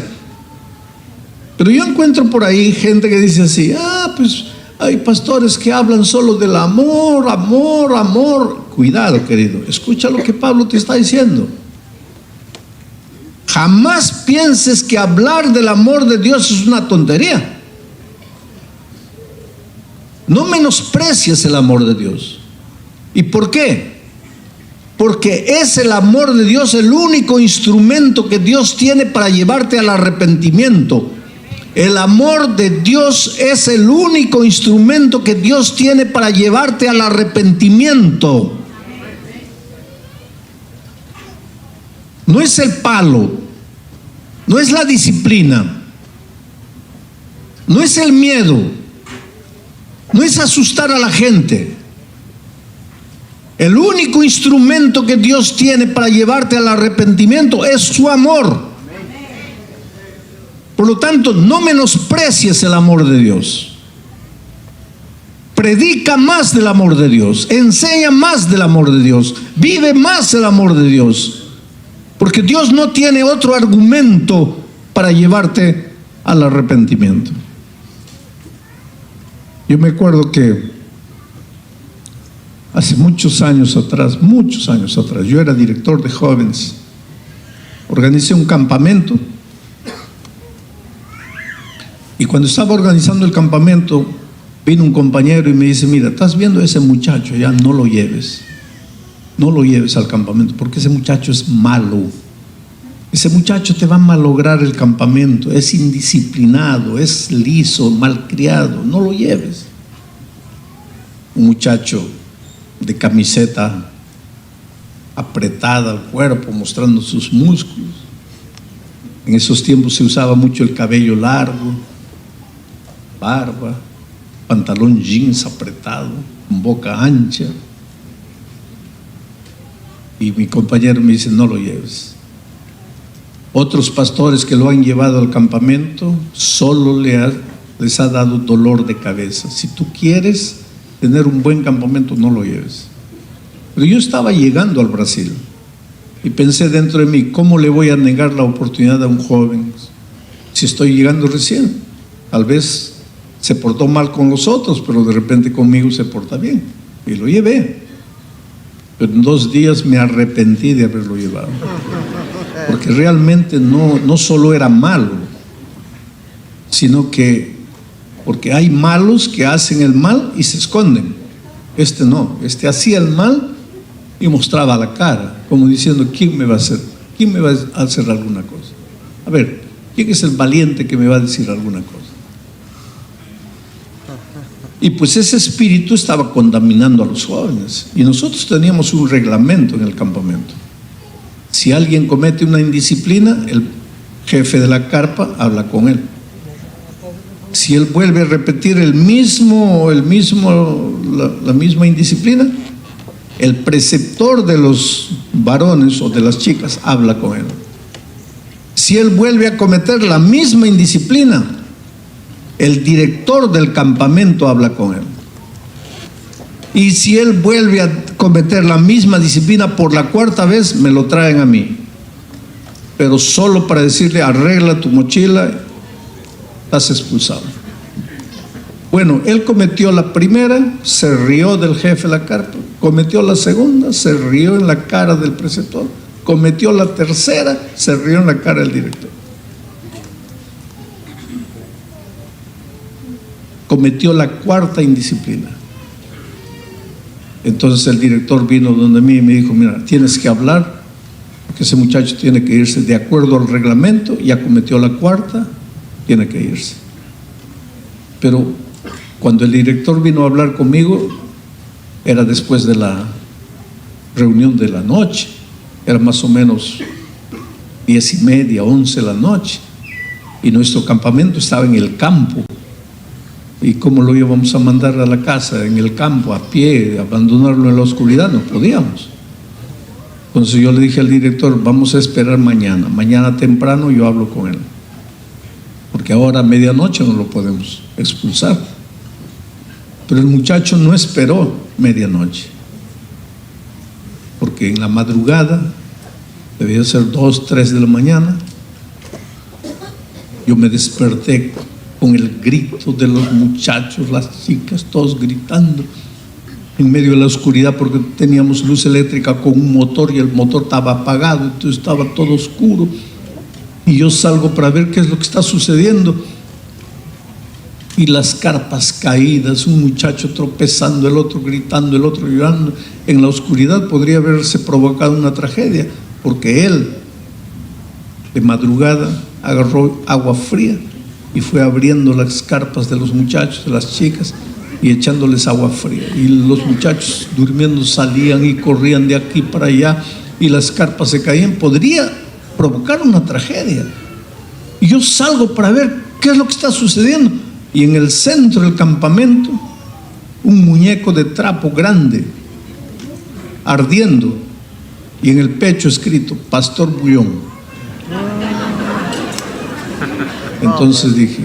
Pero yo encuentro por ahí gente que dice así: pues hay pastores que hablan solo del amor, amor, amor. Cuidado, querido, escucha lo que Pablo te está diciendo. Jamás pienses que hablar del amor de Dios es una tontería. No menosprecies el amor de Dios. ¿Y por qué? Porque es el amor de Dios el único instrumento que Dios tiene para llevarte al arrepentimiento. El amor de Dios es el único instrumento que Dios tiene para llevarte al arrepentimiento. No es el palo, no es la disciplina, no es el miedo, no es asustar a la gente. El único instrumento que Dios tiene para llevarte al arrepentimiento es su amor. Por lo tanto, no menosprecies el amor de Dios. Predica más del amor de Dios, enseña más del amor de Dios, vive más el amor de Dios. Porque Dios no tiene otro argumento para llevarte al arrepentimiento. Yo me acuerdo que hace muchos años atrás, yo era director de jóvenes, organicé un campamento, y cuando estaba organizando el campamento, vino un compañero y me dice: mira, ¿estás viendo a ese muchacho? Ya no lo lleves al campamento, porque ese muchacho es malo. Ese muchacho te va a malograr el campamento, es indisciplinado, es liso, malcriado, no lo lleves. Un muchacho de camiseta apretada al cuerpo, mostrando sus músculos. En esos tiempos se usaba mucho el cabello largo, barba, pantalón jeans apretado, con boca ancha. Y mi compañero me dice: no lo lleves. Otros pastores que lo han llevado al campamento solo les ha dado dolor de cabeza. Si tú quieres tener un buen campamento, no lo lleves. Pero yo estaba llegando al Brasil y pensé dentro de mí: ¿cómo le voy a negar la oportunidad a un joven si estoy llegando recién? Tal vez se portó mal con los otros, pero de repente conmigo se porta bien. Y lo llevé. Pero en 2 días me arrepentí de haberlo llevado. Porque realmente no solo era malo, sino que porque hay malos que hacen el mal y se esconden. Este no, este hacía el mal y mostraba la cara, como diciendo: ¿quién me va a hacer? ¿Quién me va a hacer alguna cosa? A ver, ¿quién es el valiente que me va a decir alguna cosa? Y pues ese espíritu estaba contaminando a los jóvenes. Y nosotros teníamos un reglamento en el campamento. Si alguien comete una indisciplina, el jefe de la carpa habla con él. Si él vuelve a repetir la misma indisciplina, el preceptor de los varones o de las chicas habla con él. Si él vuelve a cometer la misma indisciplina, el director del campamento habla con él. Y si él vuelve a cometer la misma disciplina por la 4ª vez, me lo traen a mí. Pero solo para decirle: arregla tu mochila, estás expulsado. Bueno, él cometió la primera, se rió del jefe de la carpa. Cometió la segunda, se rió en la cara del preceptor. Cometió la tercera, se rió en la cara del director. Cometió la 4ª indisciplina. Entonces el director vino donde mí y me dijo: mira, tienes que hablar, porque ese muchacho tiene que irse de acuerdo al reglamento, ya cometió la 4ª, tiene que irse. Pero cuando el director vino a hablar conmigo, era después de la reunión de la noche, era más o menos 10:30, 11 de la noche, y nuestro campamento estaba en el campo. ¿Y cómo lo íbamos a mandar a la casa en el campo, a pie, abandonarlo en la oscuridad? No podíamos. Entonces yo le dije al director: vamos a esperar mañana temprano yo hablo con él, porque ahora a medianoche no lo podemos expulsar. Pero el muchacho no esperó medianoche, porque en la madrugada, debía ser 2, 3 de la mañana, yo me desperté con el grito de los muchachos, las chicas, todos gritando en medio de la oscuridad, porque teníamos luz eléctrica con un motor y el motor estaba apagado, entonces estaba todo oscuro. Y yo salgo para ver qué es lo que está sucediendo, y las carpas caídas, un muchacho tropezando, el otro gritando, el otro llorando. En la oscuridad podría haberse provocado una tragedia, porque él de madrugada agarró agua fría y fue abriendo las carpas de los muchachos, de las chicas, y echándoles agua fría. Y los muchachos durmiendo salían y corrían de aquí para allá, y las carpas se caían. Podría provocar una tragedia. Y yo salgo para ver qué es lo que está sucediendo. Y en el centro del campamento, un muñeco de trapo grande, ardiendo, y en el pecho escrito: Pastor Bullón. Entonces dije: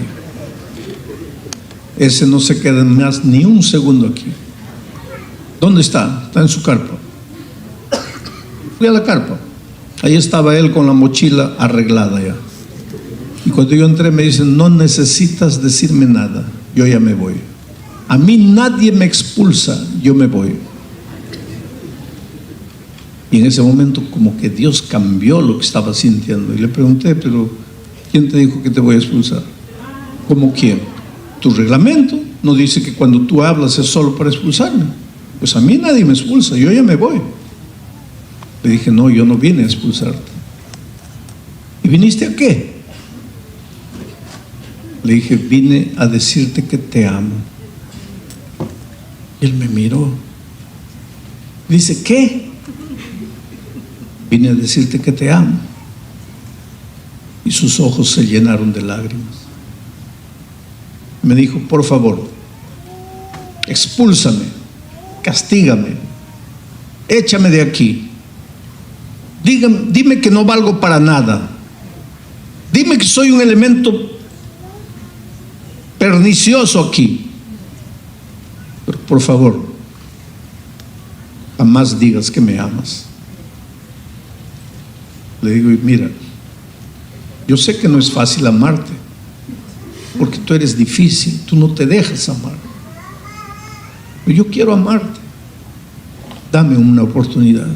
ese no se queda más ni un segundo aquí. ¿Dónde está? Está en su carpa. Fui a la carpa. Ahí estaba él con la mochila arreglada ya. Y cuando yo entré me dicen, no necesitas decirme nada, yo ya me voy. A mí nadie me expulsa, yo me voy. Y en ese momento como que Dios cambió lo que estaba sintiendo. Y le pregunté, pero ¿quién te dijo que te voy a expulsar? ¿Cómo quién? Tu reglamento no dice que cuando tú hablas es solo para expulsarme. Pues a mí nadie me expulsa, yo ya me voy. Le dije, no, yo no vine a expulsarte. ¿Y viniste a qué? Le dije, vine a decirte que te amo. Y él me miró. Dice, ¿qué? Vine a decirte que te amo. Y sus ojos se llenaron de lágrimas. Me dijo, por favor, expúlsame, castígame, échame de aquí. Dime que no valgo para nada. Dime que soy un elemento pernicioso aquí. Pero por favor, jamás digas que me amas. Le digo, mira, yo sé que no es fácil amarte, porque tú eres difícil, tú no te dejas amar. Pero yo quiero amarte. Dame una oportunidad.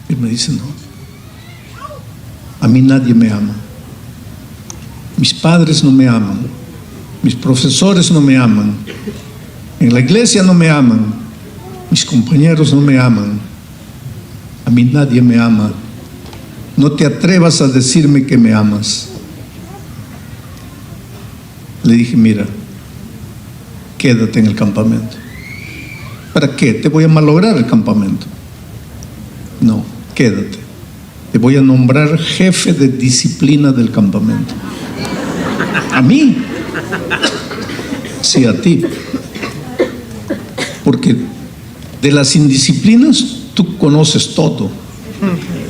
Y me dice, no, a mí nadie me ama. Mis padres no me aman, mis profesores no me aman, en la iglesia no me aman, mis compañeros no me aman, a mí nadie me ama. No te atrevas a decirme que me amas. Le dije, mira, quédate en el campamento. ¿Para qué? Te voy a malograr el campamento. No, quédate. Te voy a nombrar jefe de disciplina del campamento. ¿A mí? Sí, a ti. Porque de las indisciplinas tú conoces todo.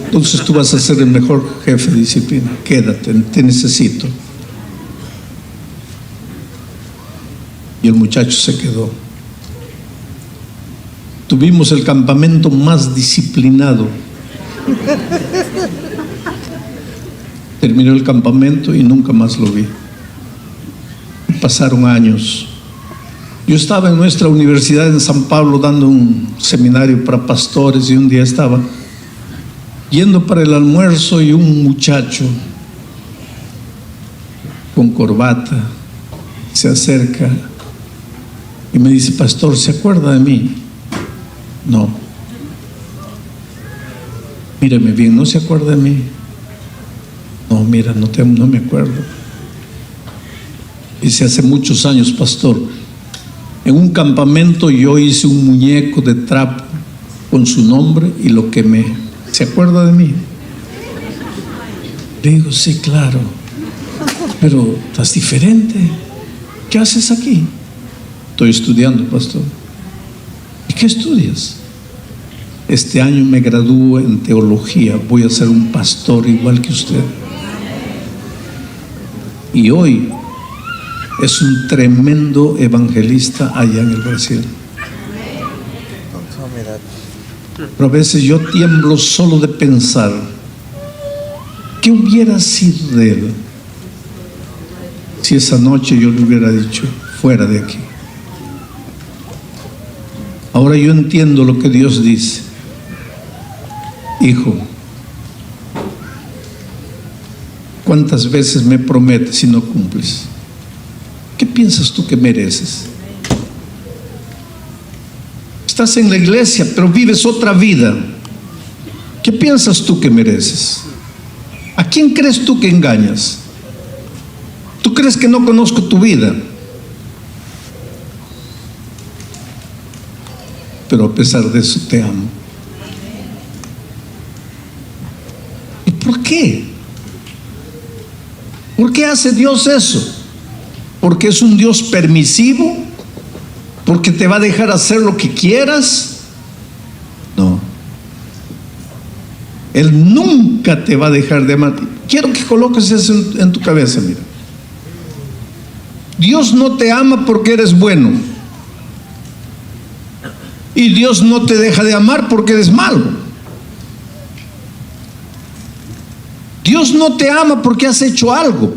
Entonces tú vas a ser el mejor jefe de disciplina. Quédate, te necesito. Y el muchacho se quedó. Tuvimos el campamento más disciplinado. Terminó el campamento y nunca más lo vi. Pasaron años. Yo estaba en nuestra universidad en San Pablo dando un seminario para pastores y un día estaba yendo para el almuerzo y un muchacho con corbata se acerca y me dice, pastor, ¿se acuerda de mí? No. Míreme bien, ¿no se acuerda de mí? No, mira, no me acuerdo. Dice, hace muchos años, pastor, en un campamento yo hice un muñeco de trapo con su nombre y lo quemé. ¿Se acuerda de mí? Le digo, sí, claro. Pero estás diferente. ¿Qué haces aquí? Estoy estudiando, pastor. ¿Y qué estudias? Este año me gradúo en teología. Voy a ser un pastor igual que usted. Y hoy es un tremendo evangelista allá en el Brasil. Pero a veces yo tiemblo solo de pensar qué hubiera sido de él si esa noche yo le hubiera dicho, fuera de aquí. Ahora yo entiendo lo que Dios dice. Hijo, ¿cuántas veces me prometes y no cumples? ¿Qué piensas tú que mereces? Estás en la iglesia, pero vives otra vida. ¿Qué piensas tú que mereces? ¿A quién crees tú que engañas? ¿Tú crees que no conozco tu vida? Pero a pesar de eso te amo. ¿Y por qué? ¿Por qué hace Dios eso? ¿Porque es un Dios permisivo? ¿Porque te va a dejar hacer lo que quieras? No. Él nunca te va a dejar de amar. Quiero que coloques eso en tu cabeza, mira. Dios no te ama porque eres bueno. Y Dios no te deja de amar porque eres malo. Dios no te ama porque has hecho algo.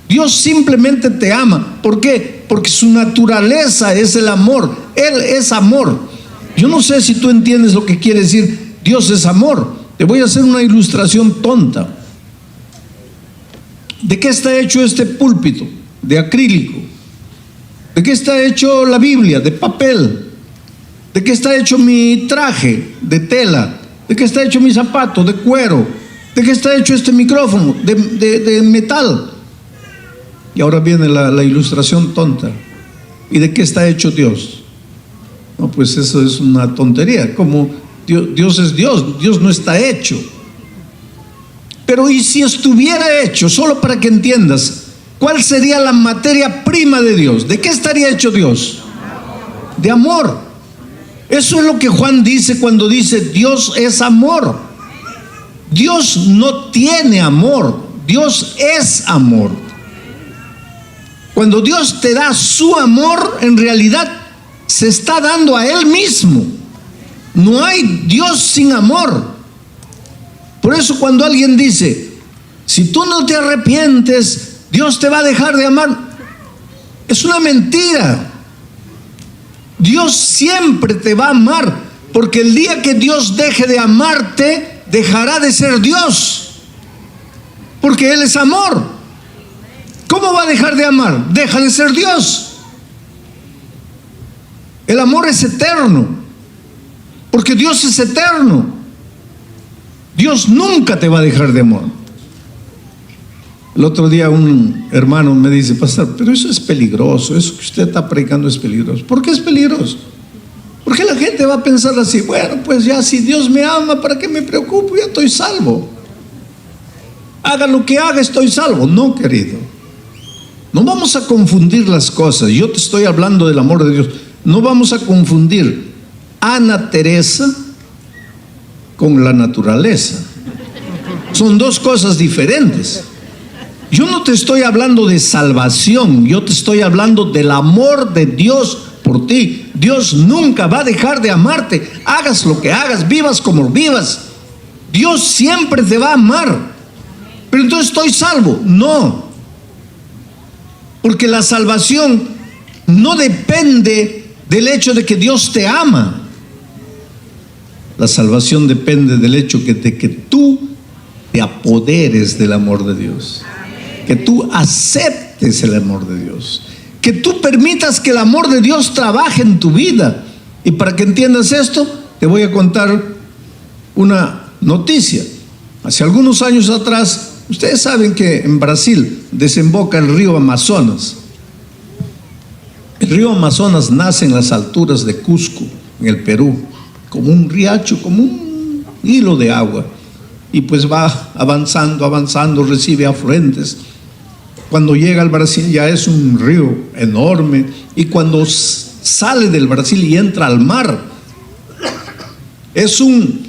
Dios simplemente te ama. ¿Por qué? Porque su naturaleza es el amor. Él es amor. Yo no sé si tú entiendes lo que quiere decir Dios es amor. Te voy a hacer una ilustración tonta. ¿De qué está hecho este púlpito? De acrílico. ¿De qué está hecho la Biblia? De papel. ¿De qué está hecho mi traje? De tela. ¿De qué está hecho mi zapato? De cuero. ¿De qué está hecho este micrófono? De metal. Y ahora viene la ilustración tonta. ¿Y de qué está hecho Dios? No, pues eso es una tontería. Como Dios es Dios, Dios no está hecho. Pero ¿y si estuviera hecho? Solo para que entiendas, ¿cuál sería la materia prima de Dios? ¿De qué estaría hecho Dios? De amor. Eso es lo que Juan dice cuando dice Dios es amor. Dios no tiene amor, Dios es amor. Cuando Dios te da su amor, en realidad se está dando a Él mismo. No hay Dios sin amor. Por eso cuando alguien dice, si tú no te arrepientes, Dios te va a dejar de amar, es una mentira. Dios siempre te va a amar, porque el día que Dios deje de amarte, dejará de ser Dios, porque Él es amor. ¿Cómo va a dejar de amar? Deja de ser Dios. El amor es eterno, porque Dios es eterno. Dios nunca te va a dejar de amar. El otro día un hermano me dice, pastor, pero eso es peligroso, eso que usted está predicando es peligroso. ¿Por qué es peligroso? Porque la gente va a pensar así, bueno, pues ya si Dios me ama, ¿para qué me preocupo? Ya estoy salvo. Haga lo que haga, estoy salvo. No, querido. No vamos a confundir las cosas. Yo te estoy hablando del amor de Dios. No vamos a confundir Ana Teresa con la naturaleza. Son dos cosas diferentes. Yo no te estoy hablando de salvación, yo te estoy hablando del amor de Dios por ti. Dios nunca va a dejar de amarte, hagas lo que hagas, vivas como vivas. Dios siempre te va a amar. Pero entonces estoy salvo. No, porque la salvación no depende del hecho de que Dios te ama. La salvación depende del hecho de que tú te apoderes del amor de Dios, que tú aceptes el amor de Dios, que tú permitas que el amor de Dios trabaje en tu vida. Y para que entiendas esto, te voy a contar una noticia. Hace algunos años atrás, ustedes saben que en Brasil desemboca el río Amazonas. El río Amazonas nace en las alturas de Cusco, en el Perú, como un riacho, como un hilo de agua, y pues va avanzando, avanzando, recibe afluentes. Cuando llega al Brasil ya es un río enorme, y cuando sale del Brasil y entra al mar, es un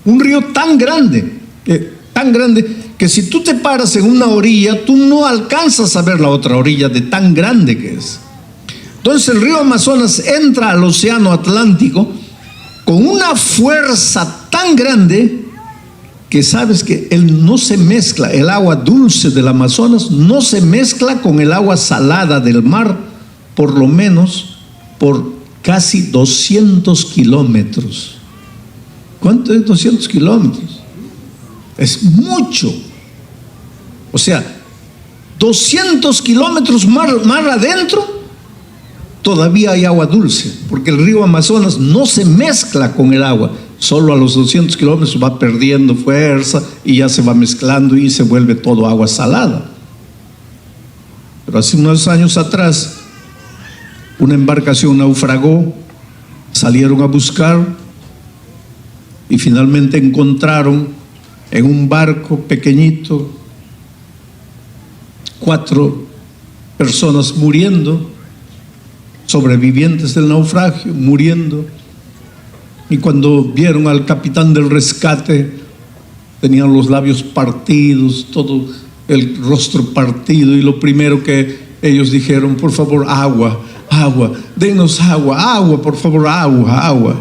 río tan grande que si tú te paras en una orilla, tú no alcanzas a ver la otra orilla de tan grande que es. Entonces el río Amazonas entra al océano Atlántico con una fuerza tan grande que sabes que él no se mezcla, el agua dulce del Amazonas no se mezcla con el agua salada del mar, por lo menos por casi 200 kilómetros. ¿Cuánto es 200 kilómetros? Es mucho. O sea, 200 kilómetros mar adentro, todavía hay agua dulce, porque el río Amazonas no se mezcla con el agua. Solo a los 200 kilómetros va perdiendo fuerza y ya se va mezclando y se vuelve todo agua salada. Pero hace unos años atrás, una embarcación naufragó, salieron a buscar y finalmente encontraron en un barco pequeñito 4 personas muriendo, sobrevivientes del naufragio, muriendo. Y cuando vieron al capitán del rescate, tenían los labios partidos, todo el rostro partido, y lo primero que ellos dijeron, por favor, agua, agua, denos agua, agua, por favor, agua, agua.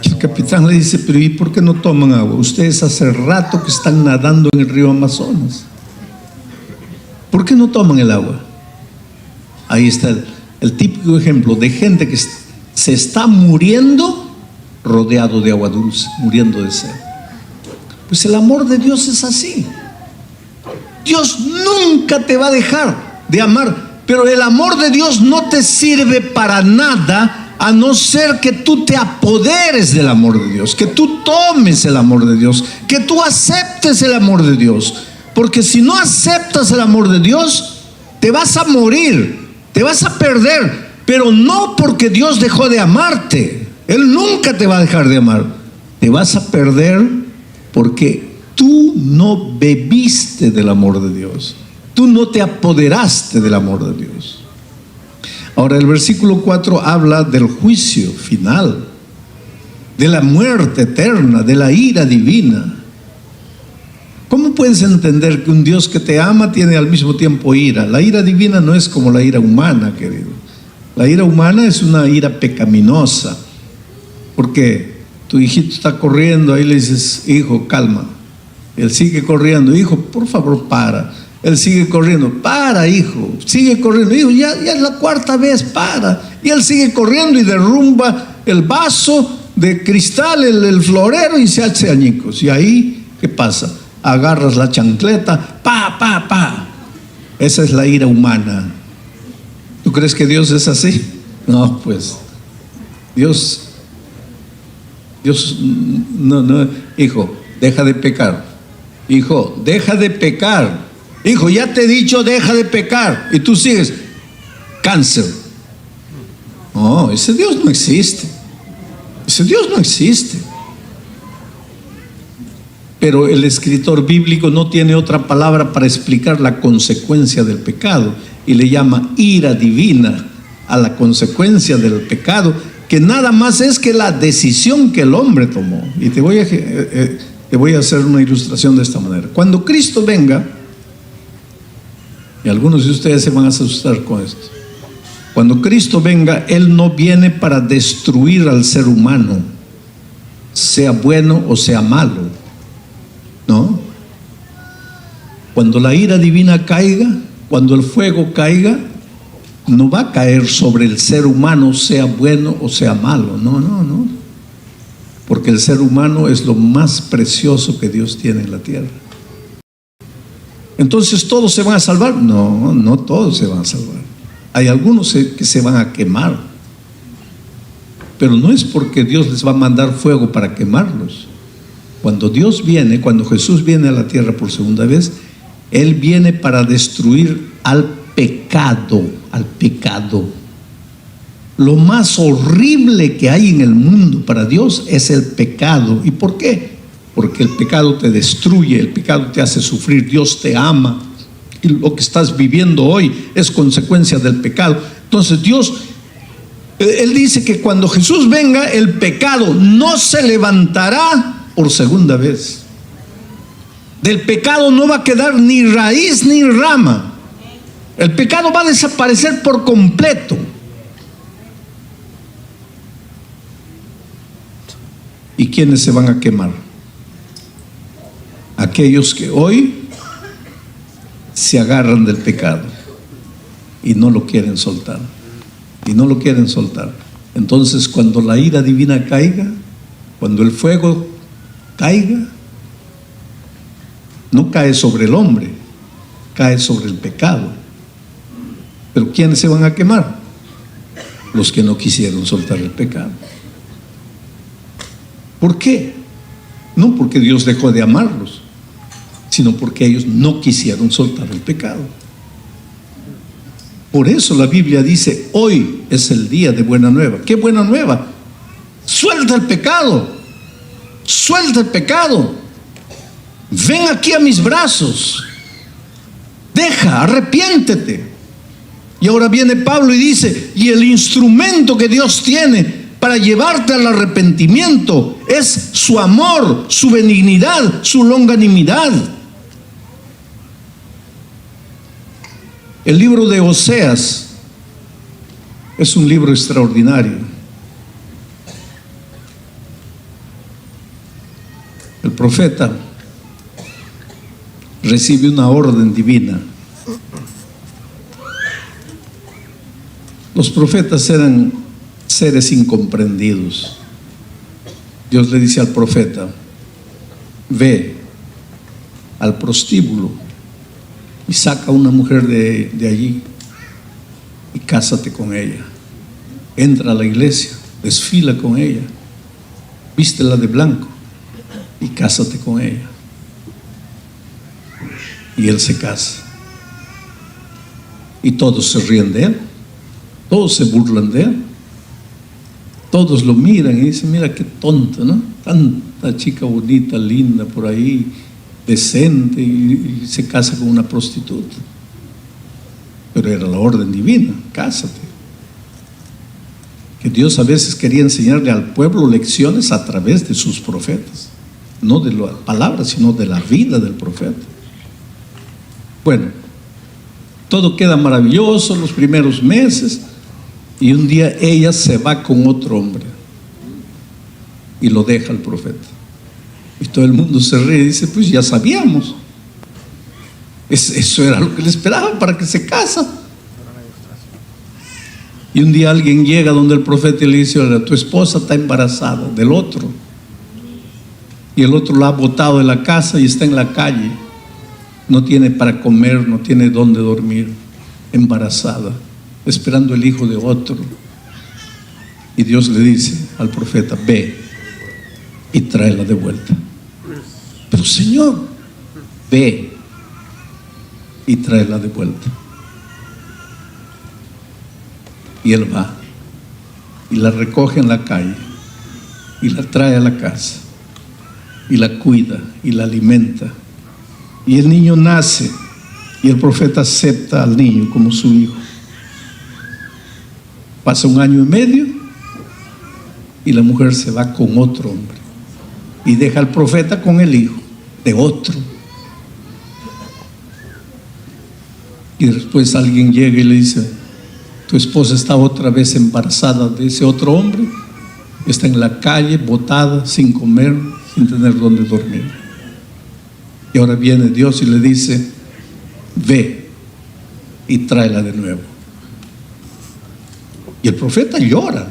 Yo capitán le dice, pero ¿y por qué no toman agua? Ustedes hace rato que están nadando en el río Amazonas. ¿Por qué no toman el agua? Ahí está el típico ejemplo de gente que se está muriendo rodeado de agua dulce, muriendo de sed. Pues el amor de Dios es así. Dios nunca te va a dejar de amar, pero el amor de Dios no te sirve para nada a no ser que tú te apoderes del amor de Dios, que tú tomes el amor de Dios, que tú aceptes el amor de Dios. Porque si no aceptas el amor de Dios, te vas a morir, te vas a perder, pero no porque Dios dejó de amarte. Él nunca te va a dejar de amar. Te vas a perder porque tú no bebiste del amor de Dios. Tú no te apoderaste del amor de Dios. Ahora el versículo 4 habla del juicio final, de la muerte eterna, de la ira divina. ¿Cómo puedes entender que un Dios que te ama tiene al mismo tiempo ira? La ira divina no es como la ira humana, querido. La ira humana es una ira pecaminosa, porque tu hijito está corriendo, ahí le dices, hijo, calma. Él sigue corriendo, hijo, por favor, para. Él sigue corriendo, para, hijo, sigue corriendo, hijo, ya es la cuarta vez, para. Y él sigue corriendo y derrumba el vaso de cristal, el florero, y se hace añicos. Y ahí, ¿qué pasa? Agarras la chancleta, pa. Esa es la ira humana. ¿Tú crees que Dios es así? No, pues Dios no, hijo, deja de pecar. Hijo, deja de pecar. Hijo, ya te he dicho, deja de pecar. Y tú sigues, cáncer. No, ese Dios no existe. Ese Dios no existe. Pero el escritor bíblico no tiene otra palabra para explicar la consecuencia del pecado, y le llama ira divina a la consecuencia del pecado, que nada más es que la decisión que el hombre tomó. Y te voy a hacer una ilustración de esta manera. Cuando Cristo venga, y algunos de ustedes se van a asustar con esto, cuando Cristo venga, Él no viene para destruir al ser humano, sea bueno o sea malo, ¿no? Cuando la ira divina caiga, cuando el fuego caiga, no va a caer sobre el ser humano, sea bueno o sea malo, no, porque el ser humano es lo más precioso que Dios tiene en la tierra. Entonces, ¿todos se van a salvar? No todos se van a salvar. Hay algunos que se van a quemar, pero no es porque Dios les va a mandar fuego para quemarlos. Cuando Dios viene, cuando Jesús viene a la tierra por segunda vez, Él viene para destruir al pecado. Lo más horrible que hay en el mundo para Dios es el pecado. ¿Y por qué? Porque el pecado te destruye, el pecado te hace sufrir. Dios te ama, y lo que estás viviendo hoy es consecuencia del pecado. Entonces Dios, Él dice que cuando Jesús venga, el pecado no se levantará por segunda vez. Del pecado no va a quedar ni raíz ni rama. El pecado va a desaparecer por completo. ¿Y quiénes se van a quemar? Aquellos que hoy se agarran del pecado y no lo quieren soltar. Entonces, cuando la ira divina caiga, cuando el fuego caiga, no cae sobre el hombre, cae sobre el pecado. Pero ¿quiénes se van a quemar? Los que no quisieron soltar el pecado. ¿Por qué? No porque Dios dejó de amarlos, sino porque ellos no quisieron soltar el pecado. Por eso la Biblia dice, hoy es el día de buena nueva. ¿Qué buena nueva? Suelta el pecado, suelta el pecado. Ven aquí a mis brazos, arrepiéntete. Y ahora viene Pablo y dice, y el instrumento que Dios tiene para llevarte al arrepentimiento es su amor, su benignidad, su longanimidad. El libro de Oseas es un libro extraordinario. profeta recibe una orden divina. Los profetas eran seres incomprendidos. Dios le dice al profeta: ve al prostíbulo y saca una mujer de allí y cásate con ella. Entra a la iglesia, desfila con ella, vístela de blanco y cásate con ella. Y él se casa. Y todos se ríen de él, todos se burlan de él, todos lo miran y dicen: mira qué tonto, ¿no? Tanta chica bonita, linda por ahí, decente, y se casa con una prostituta. Pero era la orden divina: cásate. Que Dios a veces quería enseñarle al pueblo lecciones a través de sus profetas, no de las palabras, sino de la vida del profeta. Bueno, todo queda maravilloso los primeros meses, y un día ella se va con otro hombre y lo deja al profeta. Y todo el mundo se ríe y dice: pues ya sabíamos, eso era lo que le esperaban para que se casa. Y un día alguien llega donde el profeta y le dice: oiga, tu esposa está embarazada del otro, y el otro la ha botado de la casa y está en la calle, no tiene para comer, no tiene dónde dormir, embarazada, esperando el hijo de otro. Y Dios le dice al profeta: ve y tráela de vuelta. Pero Señor, ve y tráela de vuelta. Y él va y la recoge en la calle y la trae a la casa y la cuida y la alimenta, y el niño nace y el profeta acepta al niño como su hijo. Pasa 1 año y medio y la mujer se va con otro hombre y deja al profeta con el hijo de otro. Y después alguien llega y le dice: tu esposa está otra vez embarazada de ese otro hombre, está en la calle, botada, sin comer, sin tener dónde dormir. Y ahora viene Dios y le dice: ve y tráela de nuevo. Y el profeta llora.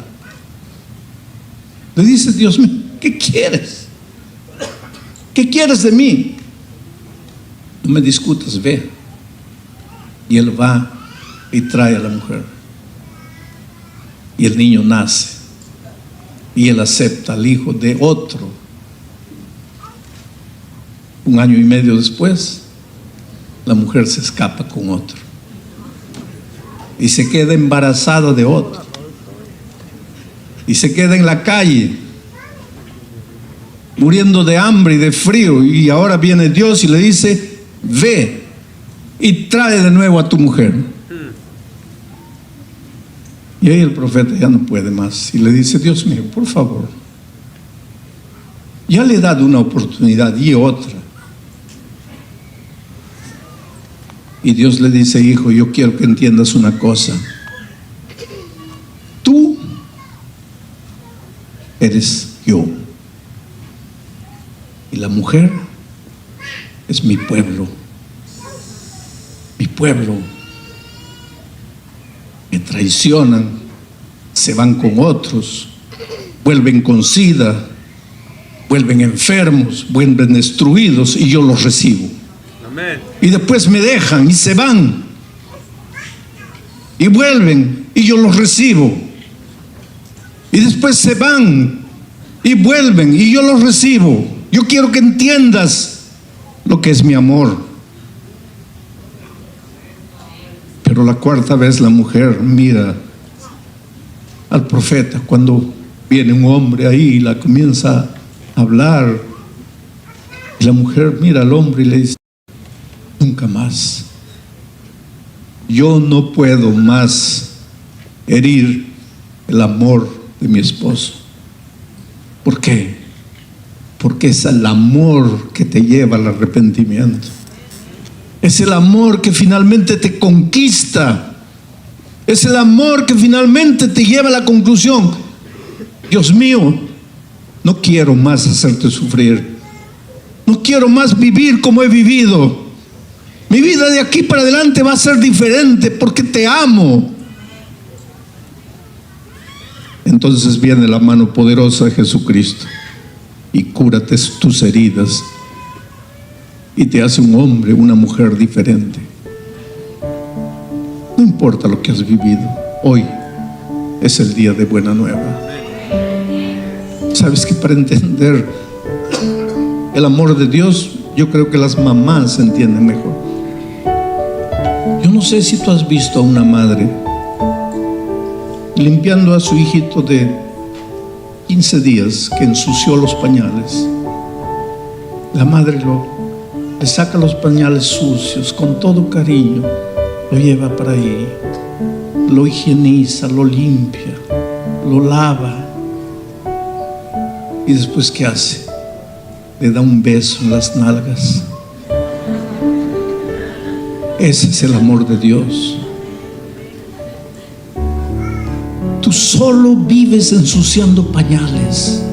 Le dice: Dios mío, ¿qué quieres? ¿Qué quieres de mí? No me discutas, ve. Y él va y trae a la mujer. Y el niño nace y él acepta al hijo de otro. 1 año y medio después, la mujer se escapa con otro y se queda embarazada de otro y se queda en la calle muriendo de hambre y de frío. Y ahora viene Dios y le dice: ve y trae de nuevo a tu mujer. Y ahí el profeta ya no puede más y le dice: Dios mío, por favor, ya le he dado una oportunidad y otra. Y Dios le dice: hijo, yo quiero que entiendas una cosa. Tú eres yo y la mujer es mi pueblo. Mi pueblo. Me traicionan, se van con otros, vuelven con sida, vuelven enfermos, vuelven destruidos, y yo los recibo. Amén. Y después me dejan y se van y vuelven y yo los recibo, y después se van y vuelven y yo los recibo. Yo quiero que entiendas lo que es mi amor. Pero la 4ª vez la mujer mira al profeta cuando viene un hombre ahí y la comienza a hablar, y la mujer mira al hombre y le dice: nunca más, yo no puedo más herir el amor de mi esposo. ¿Por qué? Porque es el amor que te lleva al arrepentimiento. Es el amor que finalmente te conquista. Es el amor que finalmente te lleva a la conclusión: Dios mío, no quiero más hacerte sufrir. No quiero más vivir como he vivido. Mi vida de aquí para adelante va a ser diferente porque te amo. Entonces viene la mano poderosa de Jesucristo y cúrate tus heridas y te hace un hombre, una mujer diferente. No importa lo que has vivido, hoy es el día de buena nueva. Sabes que para entender el amor de Dios, yo creo que las mamás entienden mejor. Yo no sé si tú has visto a una madre limpiando a su hijito de 15 días que ensució los pañales. La madre le saca los pañales sucios con todo cariño, lo lleva para ahí, lo higieniza, lo limpia, lo lava. Y después, ¿qué hace? Le da un beso en las nalgas. Ese es el amor de Dios. Tú solo vives ensuciando pañales.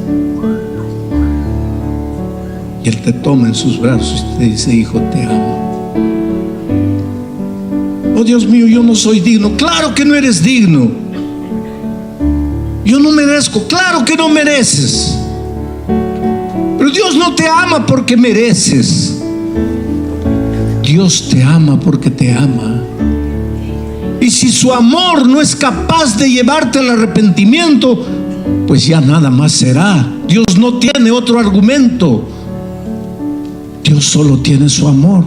Y Él te toma en sus brazos y te dice: hijo, te amo. Oh Dios mío, yo no soy digno. Claro que no eres digno. Yo no merezco. Claro que no mereces. Pero Dios no te ama porque mereces. Dios te ama porque te ama. Y si su amor no es capaz de llevarte al arrepentimiento, pues ya nada más será. Dios no tiene otro argumento. Dios solo tiene su amor.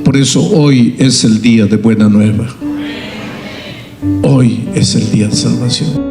Por eso hoy es el día de buena nueva. Hoy es el día de salvación.